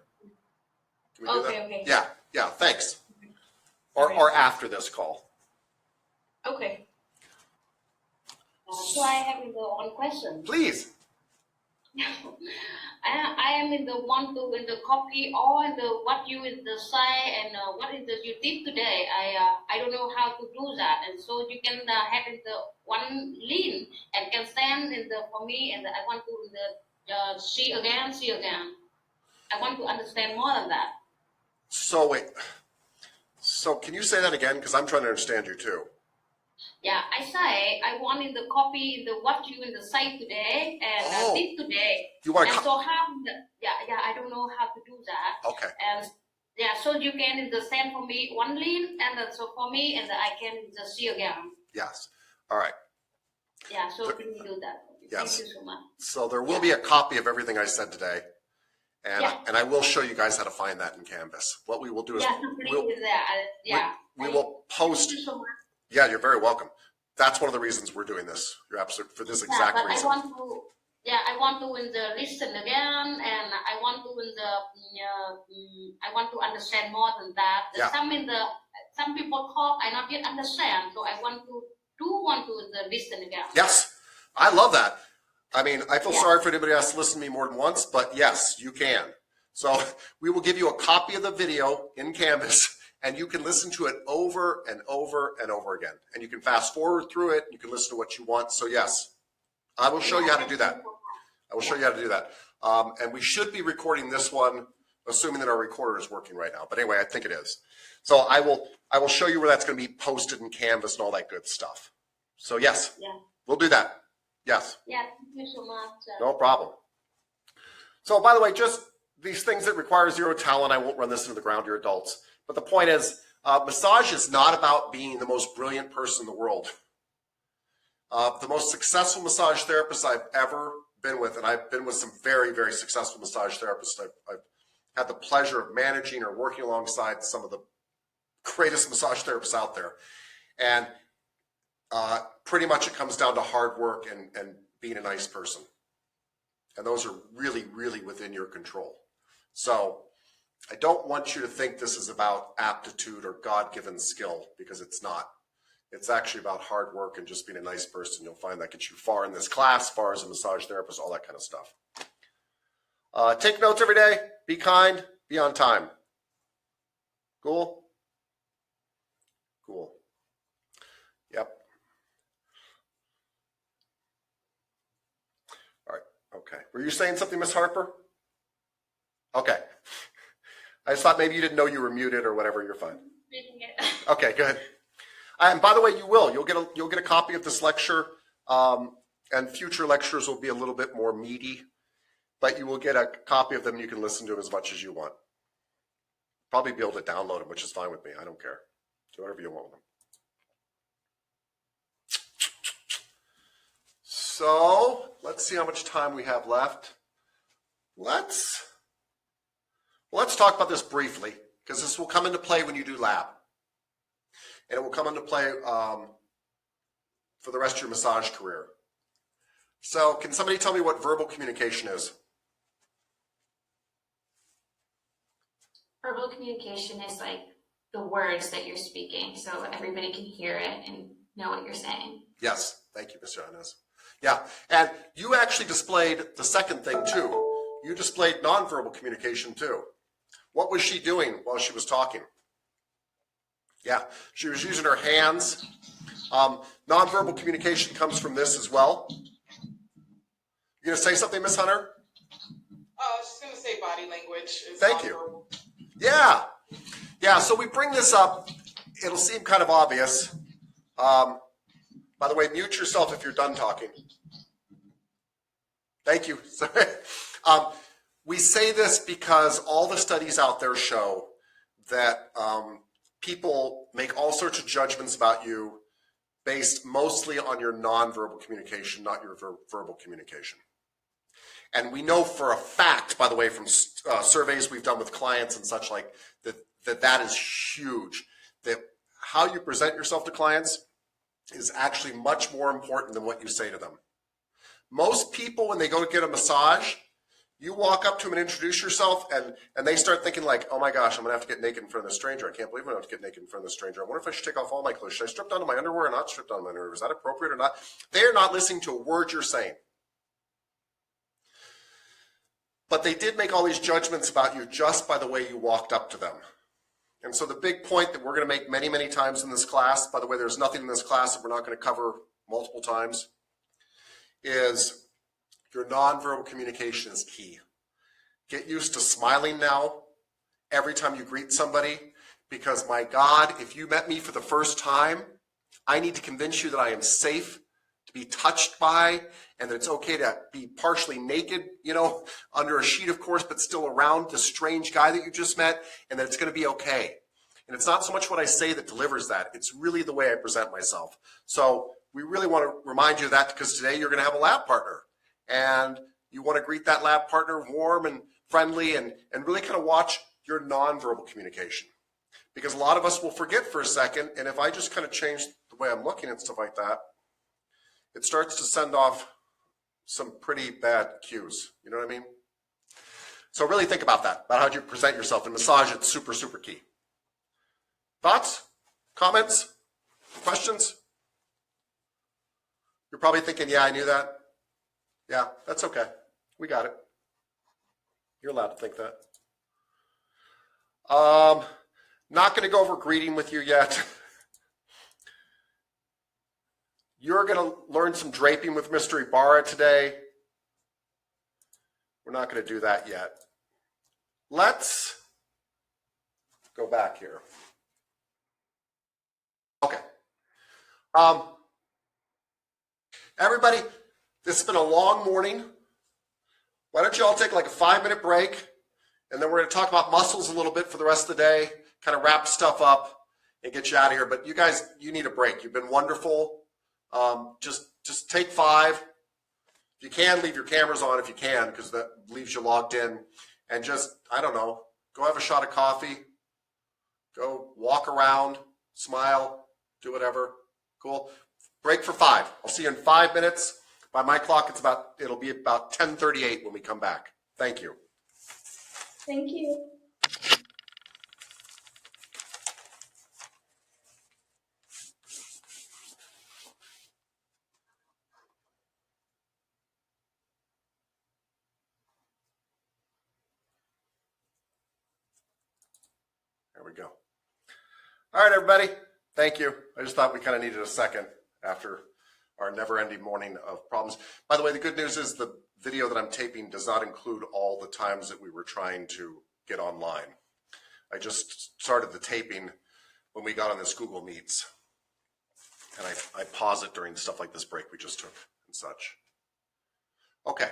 Can we do that? Okay. Yeah, thanks. Or after this call. Okay. So I have one question. Please. I am in the one to in the copy all in the what you in the say and what is the you did today. I don't know how to do that, and so you can have in the one link and can send in the for me, and I want to the see again. I want to understand more than that. So wait. So can you say that again? Because I'm trying to understand you too. Yeah, I say I want in the copy in the what you in the site today and did today. You want and so how I don't know how to do that. Okay. And yeah, so you can in the send for me one link and then so for me and I can just see again. Yes. All right. Yeah, so can you do that? Yes. Thank you so much. So there will be a copy of everything I said today. And I will show you guys how to find that in Canvas. What we will do is we will post. Thank you so much. Yeah, you're very welcome. That's one of the reasons we're doing this. You're absolutely for this exact but reason. I want to in the listen again, and I want to in the I want to understand more than that. Yeah. Some people talk, I not yet understand, so I want to the listen again. Yes, I love that. I mean, I feel sorry for anybody who has to listen to me more than once, but yes, you can. So we will give you a copy of the video in Canvas, and you can listen to it over and over and over again. And you can fast forward through it. You can listen to what you want. So yes, I will show you how to do that. I will show you how to do that. And we should be recording this one, assuming that our recorder is working right now. But anyway, I think it is. So I will show you where that's going to be posted in Canvas and all that good stuff. So yes, we'll do that. Yes. Yeah, thank you so much. No problem. So by the way, just these things that require zero talent, I won't run this into the ground, you're adults. But the point is, massage is not about being the most brilliant person in the world. The most successful massage therapists I've ever been with, and I've been with some very, very successful massage therapists. I've had the pleasure of managing or working alongside some of the greatest massage therapists out there. And pretty much it comes down to hard work and being a nice person. And those are really, really within your control. So I don't want you to think this is about aptitude or God-given skill, because it's not. It's actually about hard work and just being a nice person. You'll find that gets you far in this class, far as a massage therapist, all that kind of stuff. Take notes every day. Be kind. Be on time. Cool? Cool. Yep. All right. Okay. Were you saying something, Miss Harper? Okay. I just thought maybe you didn't know you were muted or whatever. You're fine. Okay, good. And by the way, you will. You'll get a copy of this lecture, and future lectures will be a little bit more meaty, but you will get a copy of them. And you can listen to them as much as you want. Probably be able to download them, which is fine with me. I don't care. Do whatever you want with them. So let's see how much time we have left. Let's talk about this briefly, because this will come into play when you do lab. And it will come into play for the rest of your massage career. So can somebody tell me what verbal communication is? Verbal communication is like the words that you're speaking, so everybody can hear it and know what you're saying. Yes, thank you, Mr. Inez. Yeah, and you actually displayed the second thing too. You displayed nonverbal communication too. What was she doing while she was talking? Yeah, she was using her hands. Nonverbal communication comes from this as well. You gonna say something, Miss Hunter? I was just gonna say body language is Thank you. Yeah, so we bring this up. It'll seem kind of obvious. By the way, mute yourself if you're done talking. Thank you. Sorry. We say this because all the studies out there show that people make all sorts of judgments about you based mostly on your nonverbal communication, not your verbal communication. And we know for a fact, by the way, from surveys we've done with clients and such like, that is huge. That how you present yourself to clients is actually much more important than what you say to them. Most people, when they go to get a massage, you walk up to them and introduce yourself, and they start thinking like, oh my gosh, I'm gonna have to get naked in front of this stranger. I can't believe I'm gonna have to get naked in front of this stranger. I wonder if I should take off all my clothes. Should I strip down to my underwear or not strip down to my underwear? Is that appropriate or not? They're not listening to a word you're saying. But they did make all these judgments about you just by the way you walked up to them. And so the big point that we're going to make many, many times in this class, by the way, there's nothing in this class that we're not going to cover multiple times, is your nonverbal communication is key. Get used to smiling now every time you greet somebody, because my God, if you met me for the first time, I need to convince you that I am safe to be touched by, and that it's okay to be partially naked, under a sheet, of course, but still around the strange guy that you just met, and that it's going to be okay. And it's not so much what I say that delivers that. It's really the way I present myself. So we really want to remind you of that, because today you're going to have a lab partner. And you want to greet that lab partner warm and friendly, and really kind of watch your nonverbal communication. Because a lot of us will forget for a second, and if I just kind of change the way I'm looking and stuff like that, it starts to send off some pretty bad cues. You know what I mean? So really think about that, about how you present yourself. In massage, it's super, super key. Thoughts? Comments? Questions? You're probably thinking, yeah, I knew that. Yeah, that's okay. We got it. You're allowed to think that. Not going to go over greeting with you yet. You're going to learn some draping with Mr. Ibarra today. We're not going to do that yet. Let's go back here. Okay. Everybody, this has been a long morning. Why don't you all take like a 5-minute break, and then we're going to talk about muscles a little bit for the rest of the day, kind of wrap stuff up and get you out of here. But you guys, you need a break. You've been wonderful. Just take 5. If you can, leave your cameras on if you can, because that leaves you logged in. And just, I don't know, go have a shot of coffee, go walk around, smile, do whatever. Cool. Break for 5. I'll see you in 5 minutes. By my clock, it'll be about 10:38 when we come back. Thank you. Thank you. There we go. All right, everybody. Thank you. I just thought we kind of needed a second after our never-ending morning of problems. By the way, the good news is the video that I'm taping does not include all the times that we were trying to get online. I just started the taping when we got on this Google Meets, and I pause it during stuff like this break we just took and such. Okay.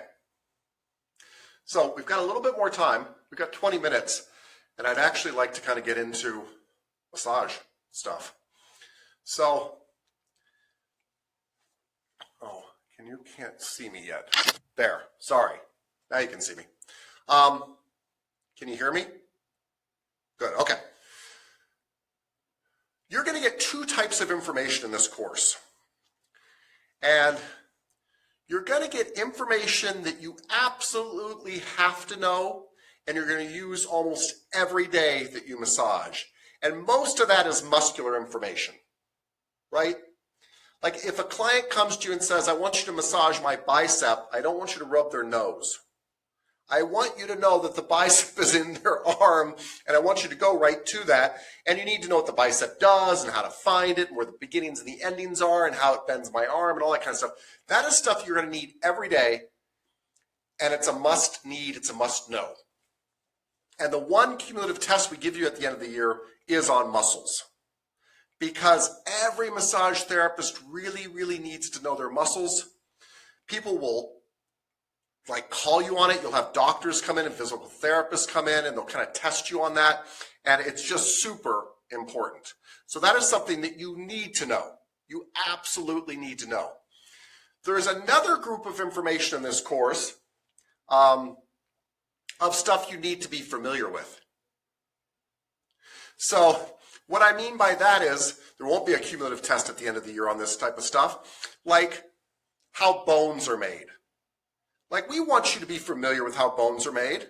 So we've got a little bit more time. We've got 20 minutes, and I'd actually like to kind of get into massage stuff. So, you can't see me yet. There, sorry. Now you can see me. Can you hear me? Good, okay. You're going to get 2 types of information in this course. And you're going to get information that you absolutely have to know, and you're going to use almost every day that you massage. And most of that is muscular information, right? Like if a client comes to you and says, I want you to massage my bicep, I don't want you to rub their nose. I want you to know that the bicep is in their arm, and I want you to go right to that. And you need to know what the bicep does and how to find it and where the beginnings and the endings are and how it bends my arm and all that kind of stuff. That is stuff you're going to need every day, and it's a must need, it's a must know. And the one cumulative test we give you at the end of the year is on muscles. Because every massage therapist really, really needs to know their muscles. People will call you on it. You'll have doctors come in and physical therapists come in, and they'll kind of test you on that. And it's just super important. So that is something that you need to know. You absolutely need to know. There is another group of information in this course of stuff you need to be familiar with. So what I mean by that is there won't be a cumulative test at the end of the year on this type of stuff, like how bones are made. Like we want you to be familiar with how bones are made.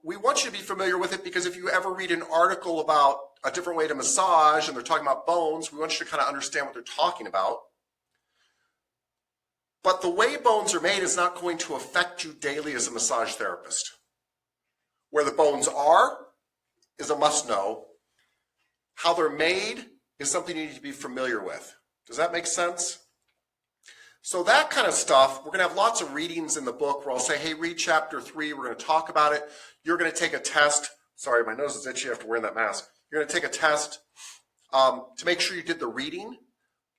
We want you to be familiar with it because if you ever read an article about a different way to massage and they're talking about bones, we want you to kind of understand what they're talking about. But the way bones are made is not going to affect you daily as a massage therapist. Where the bones are is a must know. How they're made is something you need to be familiar with. Does that make sense? So that kind of stuff, we're going to have lots of readings in the book where I'll say, hey, read chapter 3. We're going to talk about it. You're going to take a test. Sorry, my nose is itchy after wearing that mask. You're going to take a test to make sure you did the reading.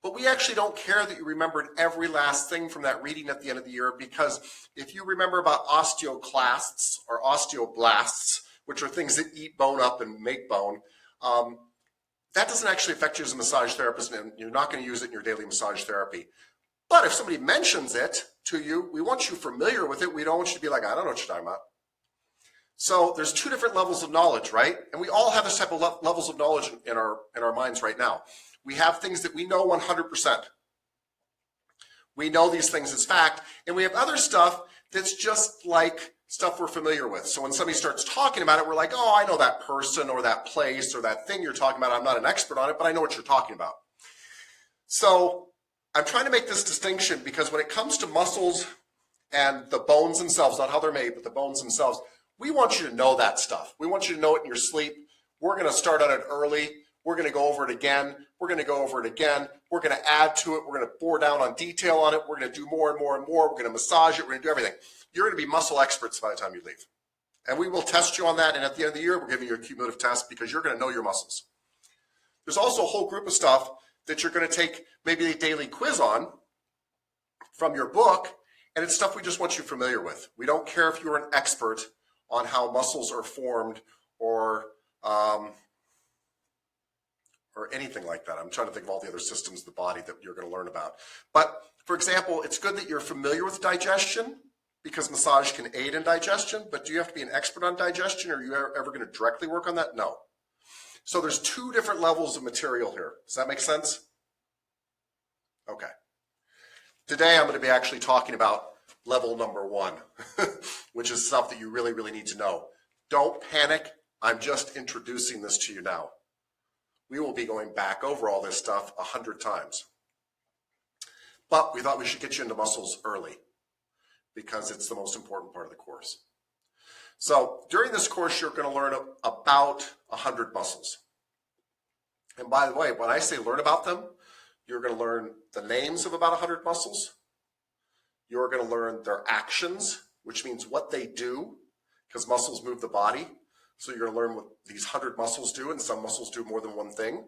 But we actually don't care that you remembered every last thing from that reading at the end of the year, because if you remember about osteoclasts or osteoblasts, which are things that eat bone up and make bone, that doesn't actually affect you as a massage therapist, and you're not going to use it in your daily massage therapy. But if somebody mentions it to you, we want you familiar with it. We don't want you to be like, I don't know what you're talking about. So there's two different levels of knowledge, right? And we all have this type of levels of knowledge in our minds right now. We have things that we know 100%. We know these things as fact, and we have other stuff that's just like stuff we're familiar with. So when somebody starts talking about it, we're like, oh, I know that person or that place or that thing you're talking about. I'm not an expert on it, but I know what you're talking about. So I'm trying to make this distinction because when it comes to muscles and the bones themselves, not how they're made, but the bones themselves, we want you to know that stuff. We want you to know it in your sleep. We're going to start on it early. We're going to go over it again. We're going to go over it again. We're going to add to it. We're going to bore down on detail on it. We're going to do more and more and more. We're going to massage it. We're going to do everything. You're going to be muscle experts by the time you leave. And we will test you on that. And at the end of the year, we're giving you a cumulative test because you're going to know your muscles. There's also a whole group of stuff that you're going to take maybe a daily quiz on from your book. And it's stuff we just want you familiar with. We don't care if you're an expert on how muscles are formed or anything like that. I'm trying to think of all the other systems of the body that you're going to learn about. But for example, it's good that you're familiar with digestion because massage can aid in digestion, but do you have to be an expert on digestion? Or are you ever going to directly work on that? No. So there's two different levels of material here. Does that make sense? Okay. Today I'm going to be actually talking about level number 1, which is stuff that you really, really need to know. Don't panic. I'm just introducing this to you now. We will be going back over all this stuff 100 times. But we thought we should get you into muscles early because it's the most important part of the course. So during this course, you're going to learn about 100 muscles. And by the way, when I say learn about them, you're going to learn the names of about 100 muscles. You're going to learn their actions, which means what they do, because muscles move the body. So you're going to learn what these 100 muscles do, and some muscles do more than one thing.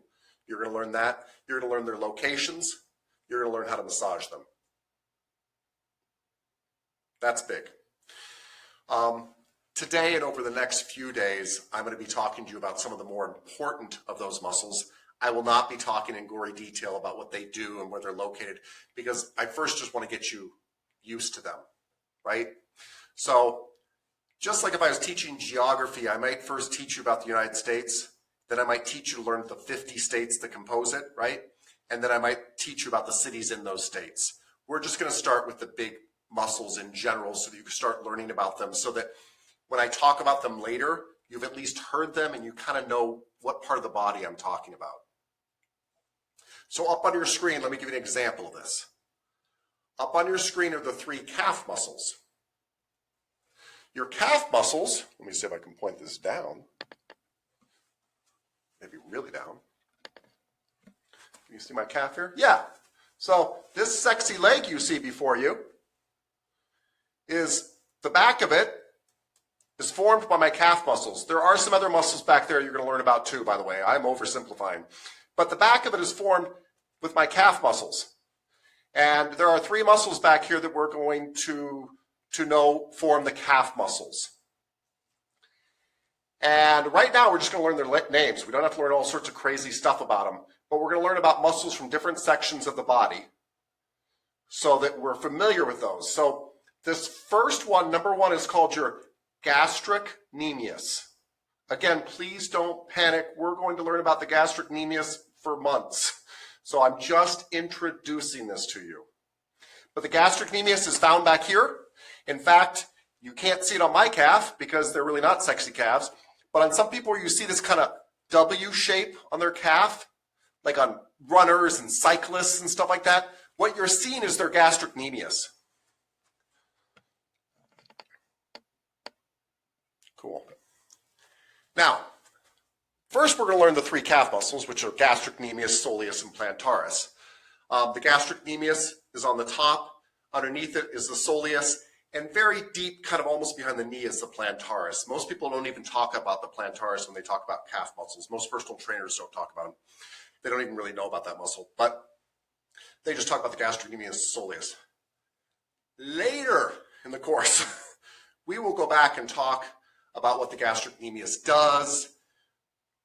You're going to learn that. You're going to learn their locations. You're going to learn how to massage them. That's big. Today and over the next few days, I'm going to be talking to you about some of the more important of those muscles. I will not be talking in gory detail about what they do and where they're located because I first just want to get you used to them, right? So just like if I was teaching geography, I might first teach you about the United States, then I might teach you to learn the 50 states that compose it, right? And then I might teach you about the cities in those states. We're just going to start with the big muscles in general so that you can start learning about them so that when I talk about them later, you've at least heard them and you kind of know what part of the body I'm talking about. So up on your screen, let me give you an example of this. Up on your screen are the 3 calf muscles. Your calf muscles, let me see if I can point this down. Maybe really down. Can you see my calf here? Yeah. So this sexy leg you see before you is the back of it is formed by my calf muscles. There are some other muscles back there you're going to learn about too, by the way. I'm oversimplifying. But the back of it is formed with my calf muscles. And there are 3 muscles back here that we're going to know form the calf muscles. And right now we're just going to learn their names. We don't have to learn all sorts of crazy stuff about them. But we're going to learn about muscles from different sections of the body so that we're familiar with those. So this first one, number 1, is called your gastrocnemius. Again, please don't panic. We're going to learn about the gastrocnemius for months. So I'm just introducing this to you. But the gastrocnemius is found back here. In fact, you can't see it on my calf because they're really not sexy calves. But on some people, you see this kind of W shape on their calf, like on runners and cyclists and stuff like that. What you're seeing is their gastrocnemius. Cool. Now, first we're going to learn the 3 calf muscles, which are gastrocnemius, soleus, and plantaris. The gastrocnemius is on the top. Underneath it is the soleus. And very deep, kind of almost behind the knee, is the plantaris. Most people don't even talk about the plantaris when they talk about calf muscles. Most personal trainers don't talk about them. They don't even really know about that muscle. But They just talk about the gastrocnemius soleus. Later in the course, we will go back and talk about what the gastrocnemius does,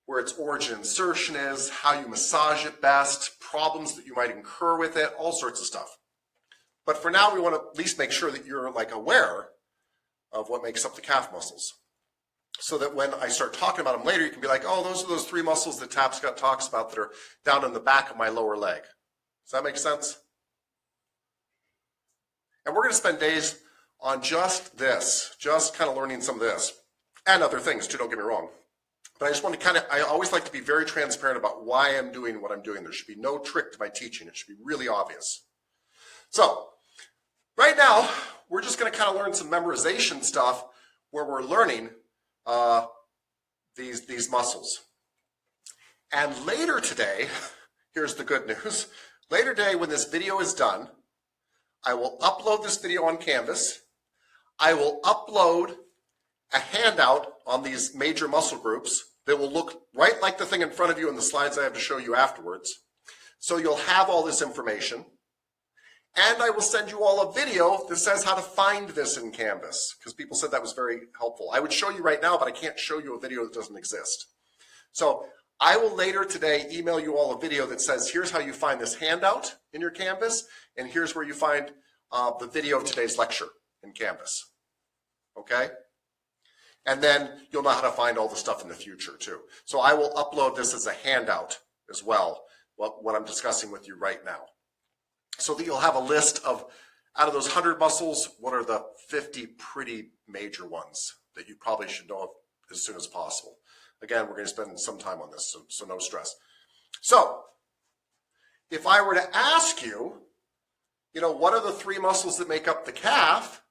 where its origin insertion is, how you massage it best, problems that you might incur with it, all sorts of stuff. But for now, we want to at least make sure that you're like aware of what makes up the calf muscles, so that when I start talking about them later, you can be like, oh, those are those 3 muscles that Tapscott talks about that are down in the back of my lower leg. Does that make sense? And we're going to spend days on just this, just kind of learning some of this, and other things too, don't get me wrong. But I just want to I always like to be very transparent about why I'm doing what I'm doing. There should be no trick to my teaching. It should be really obvious. So, right now, we're just going to kind of learn some memorization stuff where we're learning these muscles. And later today, here's the good news. Later today, when this video is done, I will upload this video on Canvas. I will upload a handout on these major muscle groups that will look right like the thing in front of you in the slides I have to show you afterwards. So you'll have all this information. And I will send you all a video that says how to find this in Canvas, because people said that was very helpful. I would show you right now, but I can't show you a video that doesn't exist. So I will later today email you all a video that says, here's how you find this handout in your Canvas, and here's where you find the video of today's lecture in Canvas. Okay? And then you'll know how to find all the stuff in the future too. So I will upload this as a handout as well, what I'm discussing with you right now, so that you'll have a list of, out of those 100 muscles, what are the 50 pretty major ones that you probably should know as soon as possible. Again, we're going to spend some time on this, so no stress. So, if I were to ask you, what are the 3 muscles that make up the calf,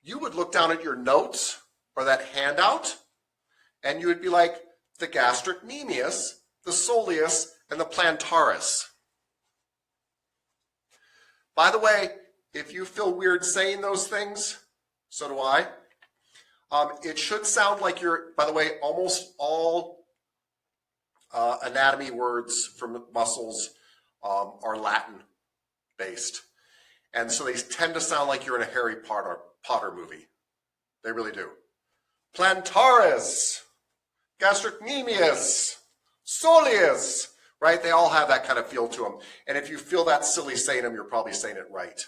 you would look down at your notes or that handout, and you would be like, the gastrocnemius, the soleus, and the plantaris. By the way, if you feel weird saying those things, so do I. It should sound like by the way, almost all anatomy words for muscles are Latin based. And so they tend to sound like you're in a Harry Potter movie. They really do. Plantaris, gastrocnemius, soleus, right? They all have that kind of feel to them. And if you feel that silly saying them, you're probably saying it right.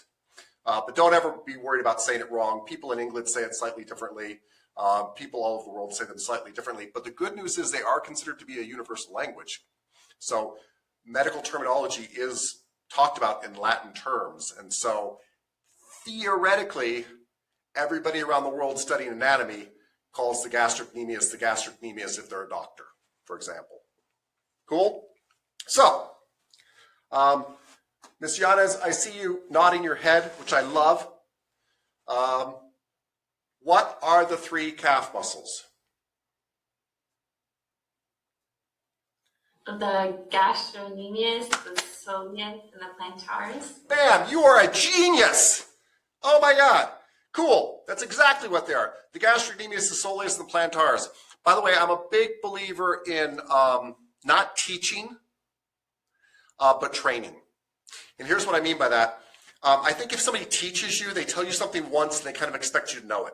But don't ever be worried about saying it wrong. People in England say it slightly differently. People all over the world say them slightly differently. But the good news is they are considered to be a universal language. So medical terminology is talked about in Latin terms. And so theoretically, everybody around the world studying anatomy calls the gastrocnemius if they're a doctor, for example. Cool? So, Ms. Yanez, I see you nodding your head, which I love. What are the 3 calf muscles? The gastrocnemius, the soleus, and the plantaris. Bam! You are a genius! Oh my God. Cool. That's exactly what they are. The gastrocnemius, the soleus, and the plantaris. By the way, I'm a big believer in not teaching, but training. And here's what I mean by that. I think if somebody teaches you, they tell you something once, and they kind of expect you to know it.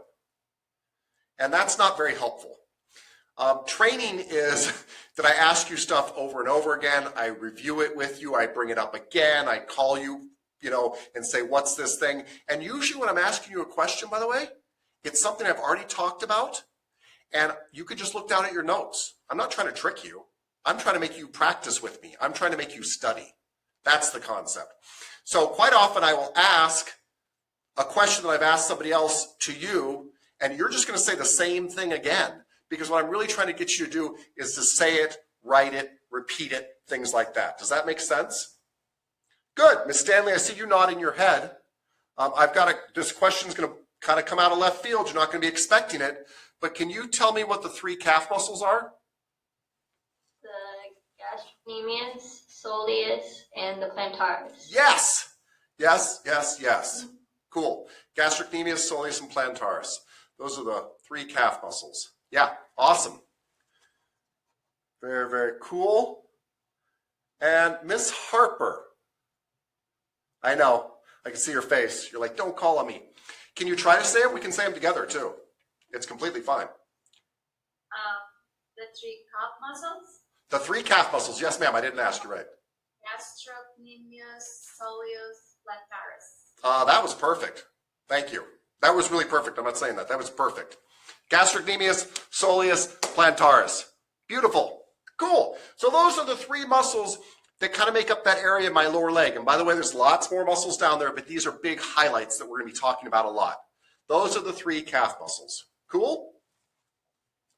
And that's not very helpful. Training is that I ask you stuff over and over again. I review it with you. I bring it up again. I call you, and say, what's this thing? And usually when I'm asking you a question, by the way, it's something I've already talked about. And you could just look down at your notes. I'm not trying to trick you. I'm trying to make you practice with me. I'm trying to make you study. That's the concept. So quite often I will ask a question that I've asked somebody else to you, and you're just going to say the same thing again. Because what I'm really trying to get you to do is to say it, write it, repeat it, things like that. Does that make sense? Good. Ms. Stanley, I see you nodding your head. This question's going to kind of come out of left field. You're not going to be expecting it. But can you tell me what the 3 calf muscles are? The gastrocnemius, soleus, and the plantaris. Yes. Yes, yes, yes. Cool. Gastrocnemius, soleus, and plantaris. Those are the 3 calf muscles. Yeah, awesome. Very, very cool. And Miss Harper, I know. I can see your face. You're like, don't call on me. Can you try to say it? We can say them together too. It's completely fine. The three calf muscles. The 3 calf muscles. Yes, ma'am. I didn't ask you right. Gastrocnemius, soleus, lataris. That was perfect. Thank you. That was really perfect. I'm not saying that. That was perfect. Gastrocnemius, soleus, plantaris. Beautiful. Cool. So those are the 3 muscles that kind of make up that area of my lower leg. And by the way, there's lots more muscles down there, but these are big highlights that we're going to be talking about a lot. Those are the 3 calf muscles. Cool?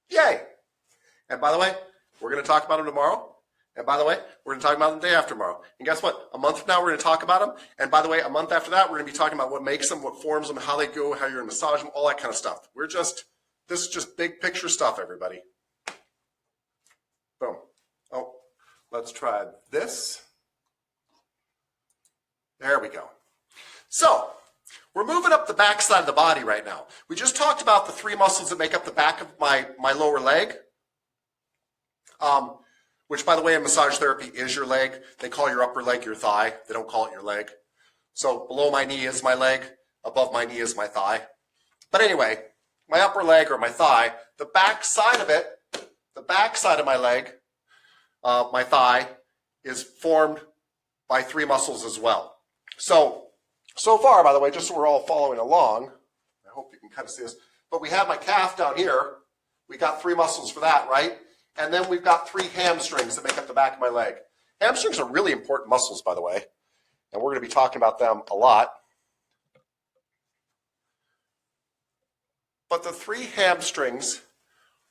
Yay. And by the way, we're going to talk about them tomorrow. And by the way, we're going to talk about them the day after tomorrow. And guess what? A month from now, we're going to talk about them. And by the way, a month after that, we're going to be talking about what makes them, what forms them, how they go, how you're going to massage them, all that kind of stuff. This is just big picture stuff, everybody. Boom. Oh, let's try this. There we go. So we're moving up the back side of the body right now. We just talked about the 3 muscles that make up the back of my lower leg. Which, by the way, in massage therapy is your leg. They call your upper leg your thigh. They don't call it your leg. So below my knee is my leg. Above my knee is my thigh. But anyway, my upper leg or my thigh, the back side of it, the back side of my leg, my thigh, is formed by 3 muscles as well. So far, by the way, just so we're all following along, I hope you can kind of see this, but we have my calf down here. We got 3 muscles for that, right? And then we've got 3 hamstrings that make up the back of my leg. Hamstrings are really important muscles, by the way, and we're going to be talking about them a lot. But the 3 hamstrings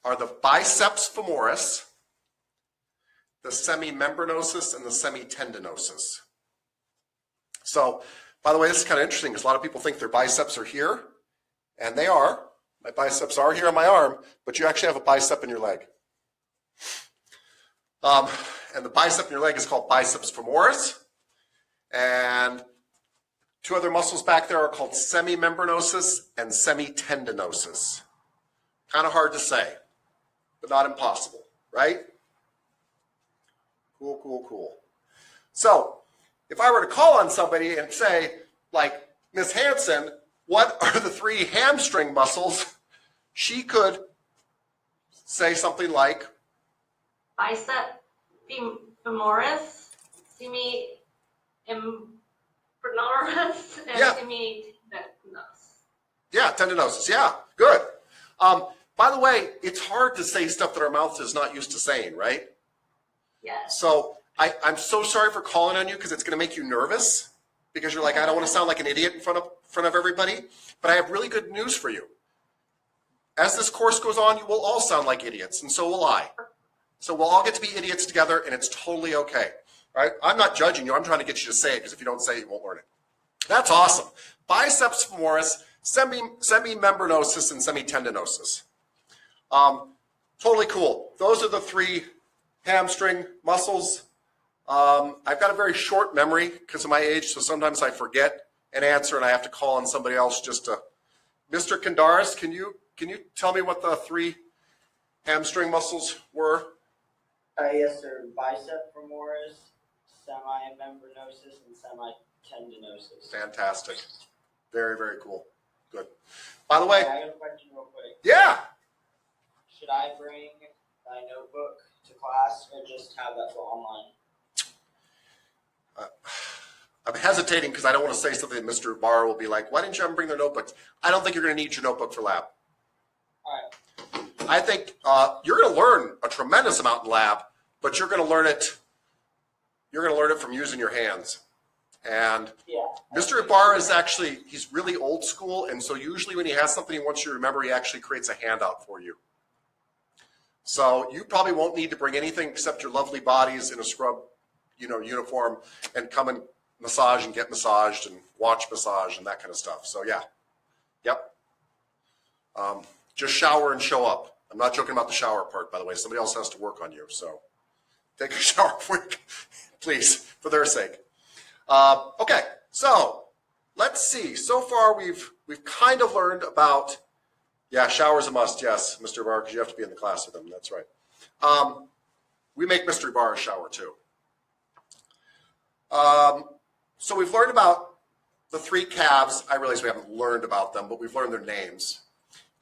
are the biceps femoris, the semimembranosus, and the semitendinosus. So, by the way, this is kind of interesting because a lot of people think their biceps are here, and they are. My biceps are here on my arm, but you actually have a bicep in your leg. And the bicep in your leg is called biceps femoris. And 2 other muscles back there are called semimembranosus and semitendinosus. Kind of hard to say, but not impossible, right? Cool, cool, cool. So if I were to call on somebody and say, like, Miss Hanson, what are the 3 hamstring muscles? She could say something like, Bicep femoris, semimembranosus, and semitendinosus. Yeah, tendinosus. Yeah, good. By the way, it's hard to say stuff that our mouth is not used to saying, right? Yes. So I'm so sorry for calling on you because it's going to make you nervous because you're like, I don't want to sound like an idiot in front of everybody. But I have really good news for you. As this course goes on, you will all sound like idiots, and so will I. So we'll all get to be idiots together, and it's totally okay. Right? I'm not judging you. I'm trying to get you to say it because if you don't say it, you won't learn it. That's awesome. Biceps femoris, semimembranosus, and semitendinosus. Totally cool. Those are the 3 hamstring muscles. I've got a very short memory because of my age, so sometimes I forget an answer and I have to call on somebody else just to. Mr. Kandaris, can you tell me what the 3 hamstring muscles were? Yes, sir. Bicep femoris, semimembranosus, and semitendinosus. Fantastic. Very, very cool. Good. By the way. I got a question real quick. Yeah. Should I bring my notebook to class or just have that for online? I'm hesitating because I don't want to say something that Mr. Barr will be like, why didn't you have them bring their notebooks? I don't think you're going to need your notebook for lab. All right. I think you're going to learn a tremendous amount in lab, but you're going to learn it. You're going to learn it from using your hands. And yeah. Mr. Barr is actually, he's really old school, and so usually when he has something he wants you to remember, he actually creates a handout for you. So you probably won't need to bring anything except your lovely bodies in a scrub, uniform, and come and massage and get massaged and watch massage and that kind of stuff. So yeah, yep. Just shower and show up. I'm not joking about the shower part, by the way. Somebody else has to work on you, so take a shower for you, please, for their sake. Okay, so let's see. So far, we've kind of learned about, yeah, shower's a must, yes, Mr. Barr, because you have to be in the class with him. That's right. We make Mr. Barr a shower too. So we've learned about the three calves. I realize we haven't learned about them, but we've learned their names.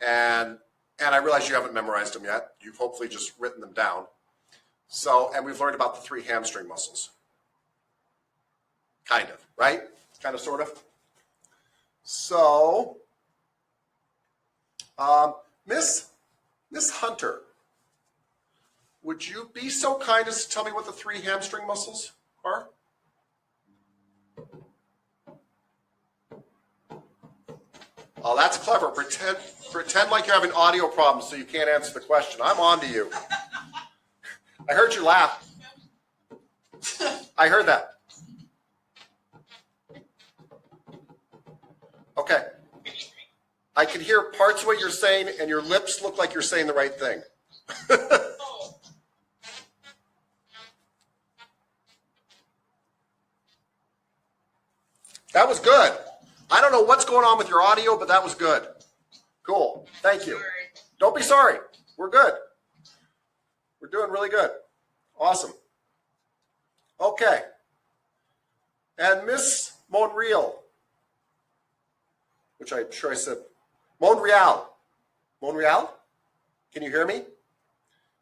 And I realize you haven't memorized them yet. You've hopefully just written them down. So, and we've learned about the three hamstring muscles. Kind of, right? Kind of, sort of. So, Miss Hunter, would you be so kind as to tell me what the three hamstring muscles are? Oh, that's clever. Pretend like you're having audio problems so you can't answer the question. I'm on to you. I heard you laugh. I heard that. Okay. I can hear parts of what you're saying, and your lips look like you're saying the right thing. That was good. I don't know what's going on with your audio, but that was good. Cool. Thank you. Don't be sorry. We're good. We're doing really good. Awesome. Okay. And Miss Monreal, which I'm sure I said, Monreal. Monreal? Can you hear me?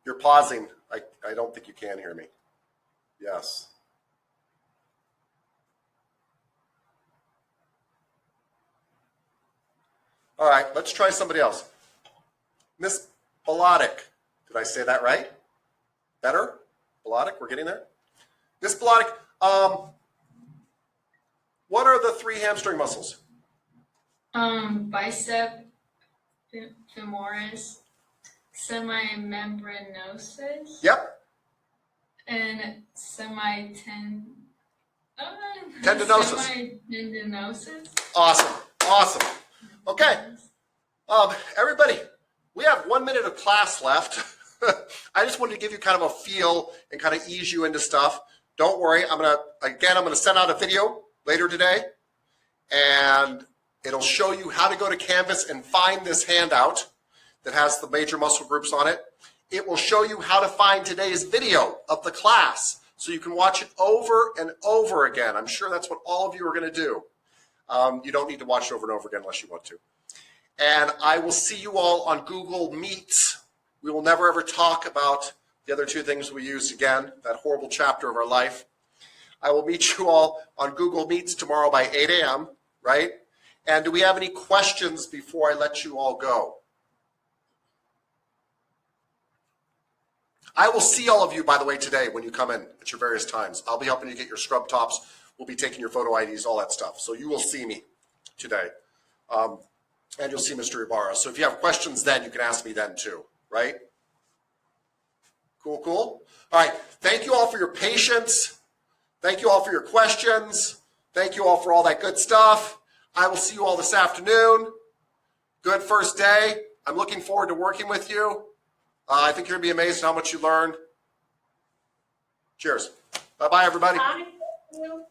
You're pausing. I don't think you can hear me. Yes. All right, let's try somebody else. Miss Bolotic. Did I say that right? Better? Bolotic, we're getting there. Miss Bolotic, what are the three hamstring muscles? Bicep femoris, semimembranosus. Yep. And tendinosus. Semitendinosus. Awesome. Awesome. Okay. Everybody, we have 1 minute of class left. I just wanted to give you kind of a feel and kind of ease you into stuff. Don't worry. I'm going to send out a video later today, and it'll show you how to go to Canvas and find this handout that has the major muscle groups on it. It will show you how to find today's video of the class so you can watch it over and over again. I'm sure that's what all of you are going to do. You don't need to watch it over and over again unless you want to. And I will see you all on Google Meets. We will never ever talk about the other two things we used again, that horrible chapter of our life. I will meet you all on Google Meets tomorrow by 8 a.m., right? And do we have any questions before I let you all go? I will see all of you, by the way, today when you come in at your various times. I'll be helping you get your scrub tops. We'll be taking your photo IDs, all that stuff. So you will see me today. And you'll see Mr. Ibarra. So if you have questions then, you can ask me then too, right? Cool, cool. All right. Thank you all for your patience. Thank you all for your questions. Thank you all for all that good stuff. I will see you all this afternoon. Good first day. I'm looking forward to working with you. I think you're going to be amazed at how much you learned. Cheers. Bye-bye, everybody. Thank you.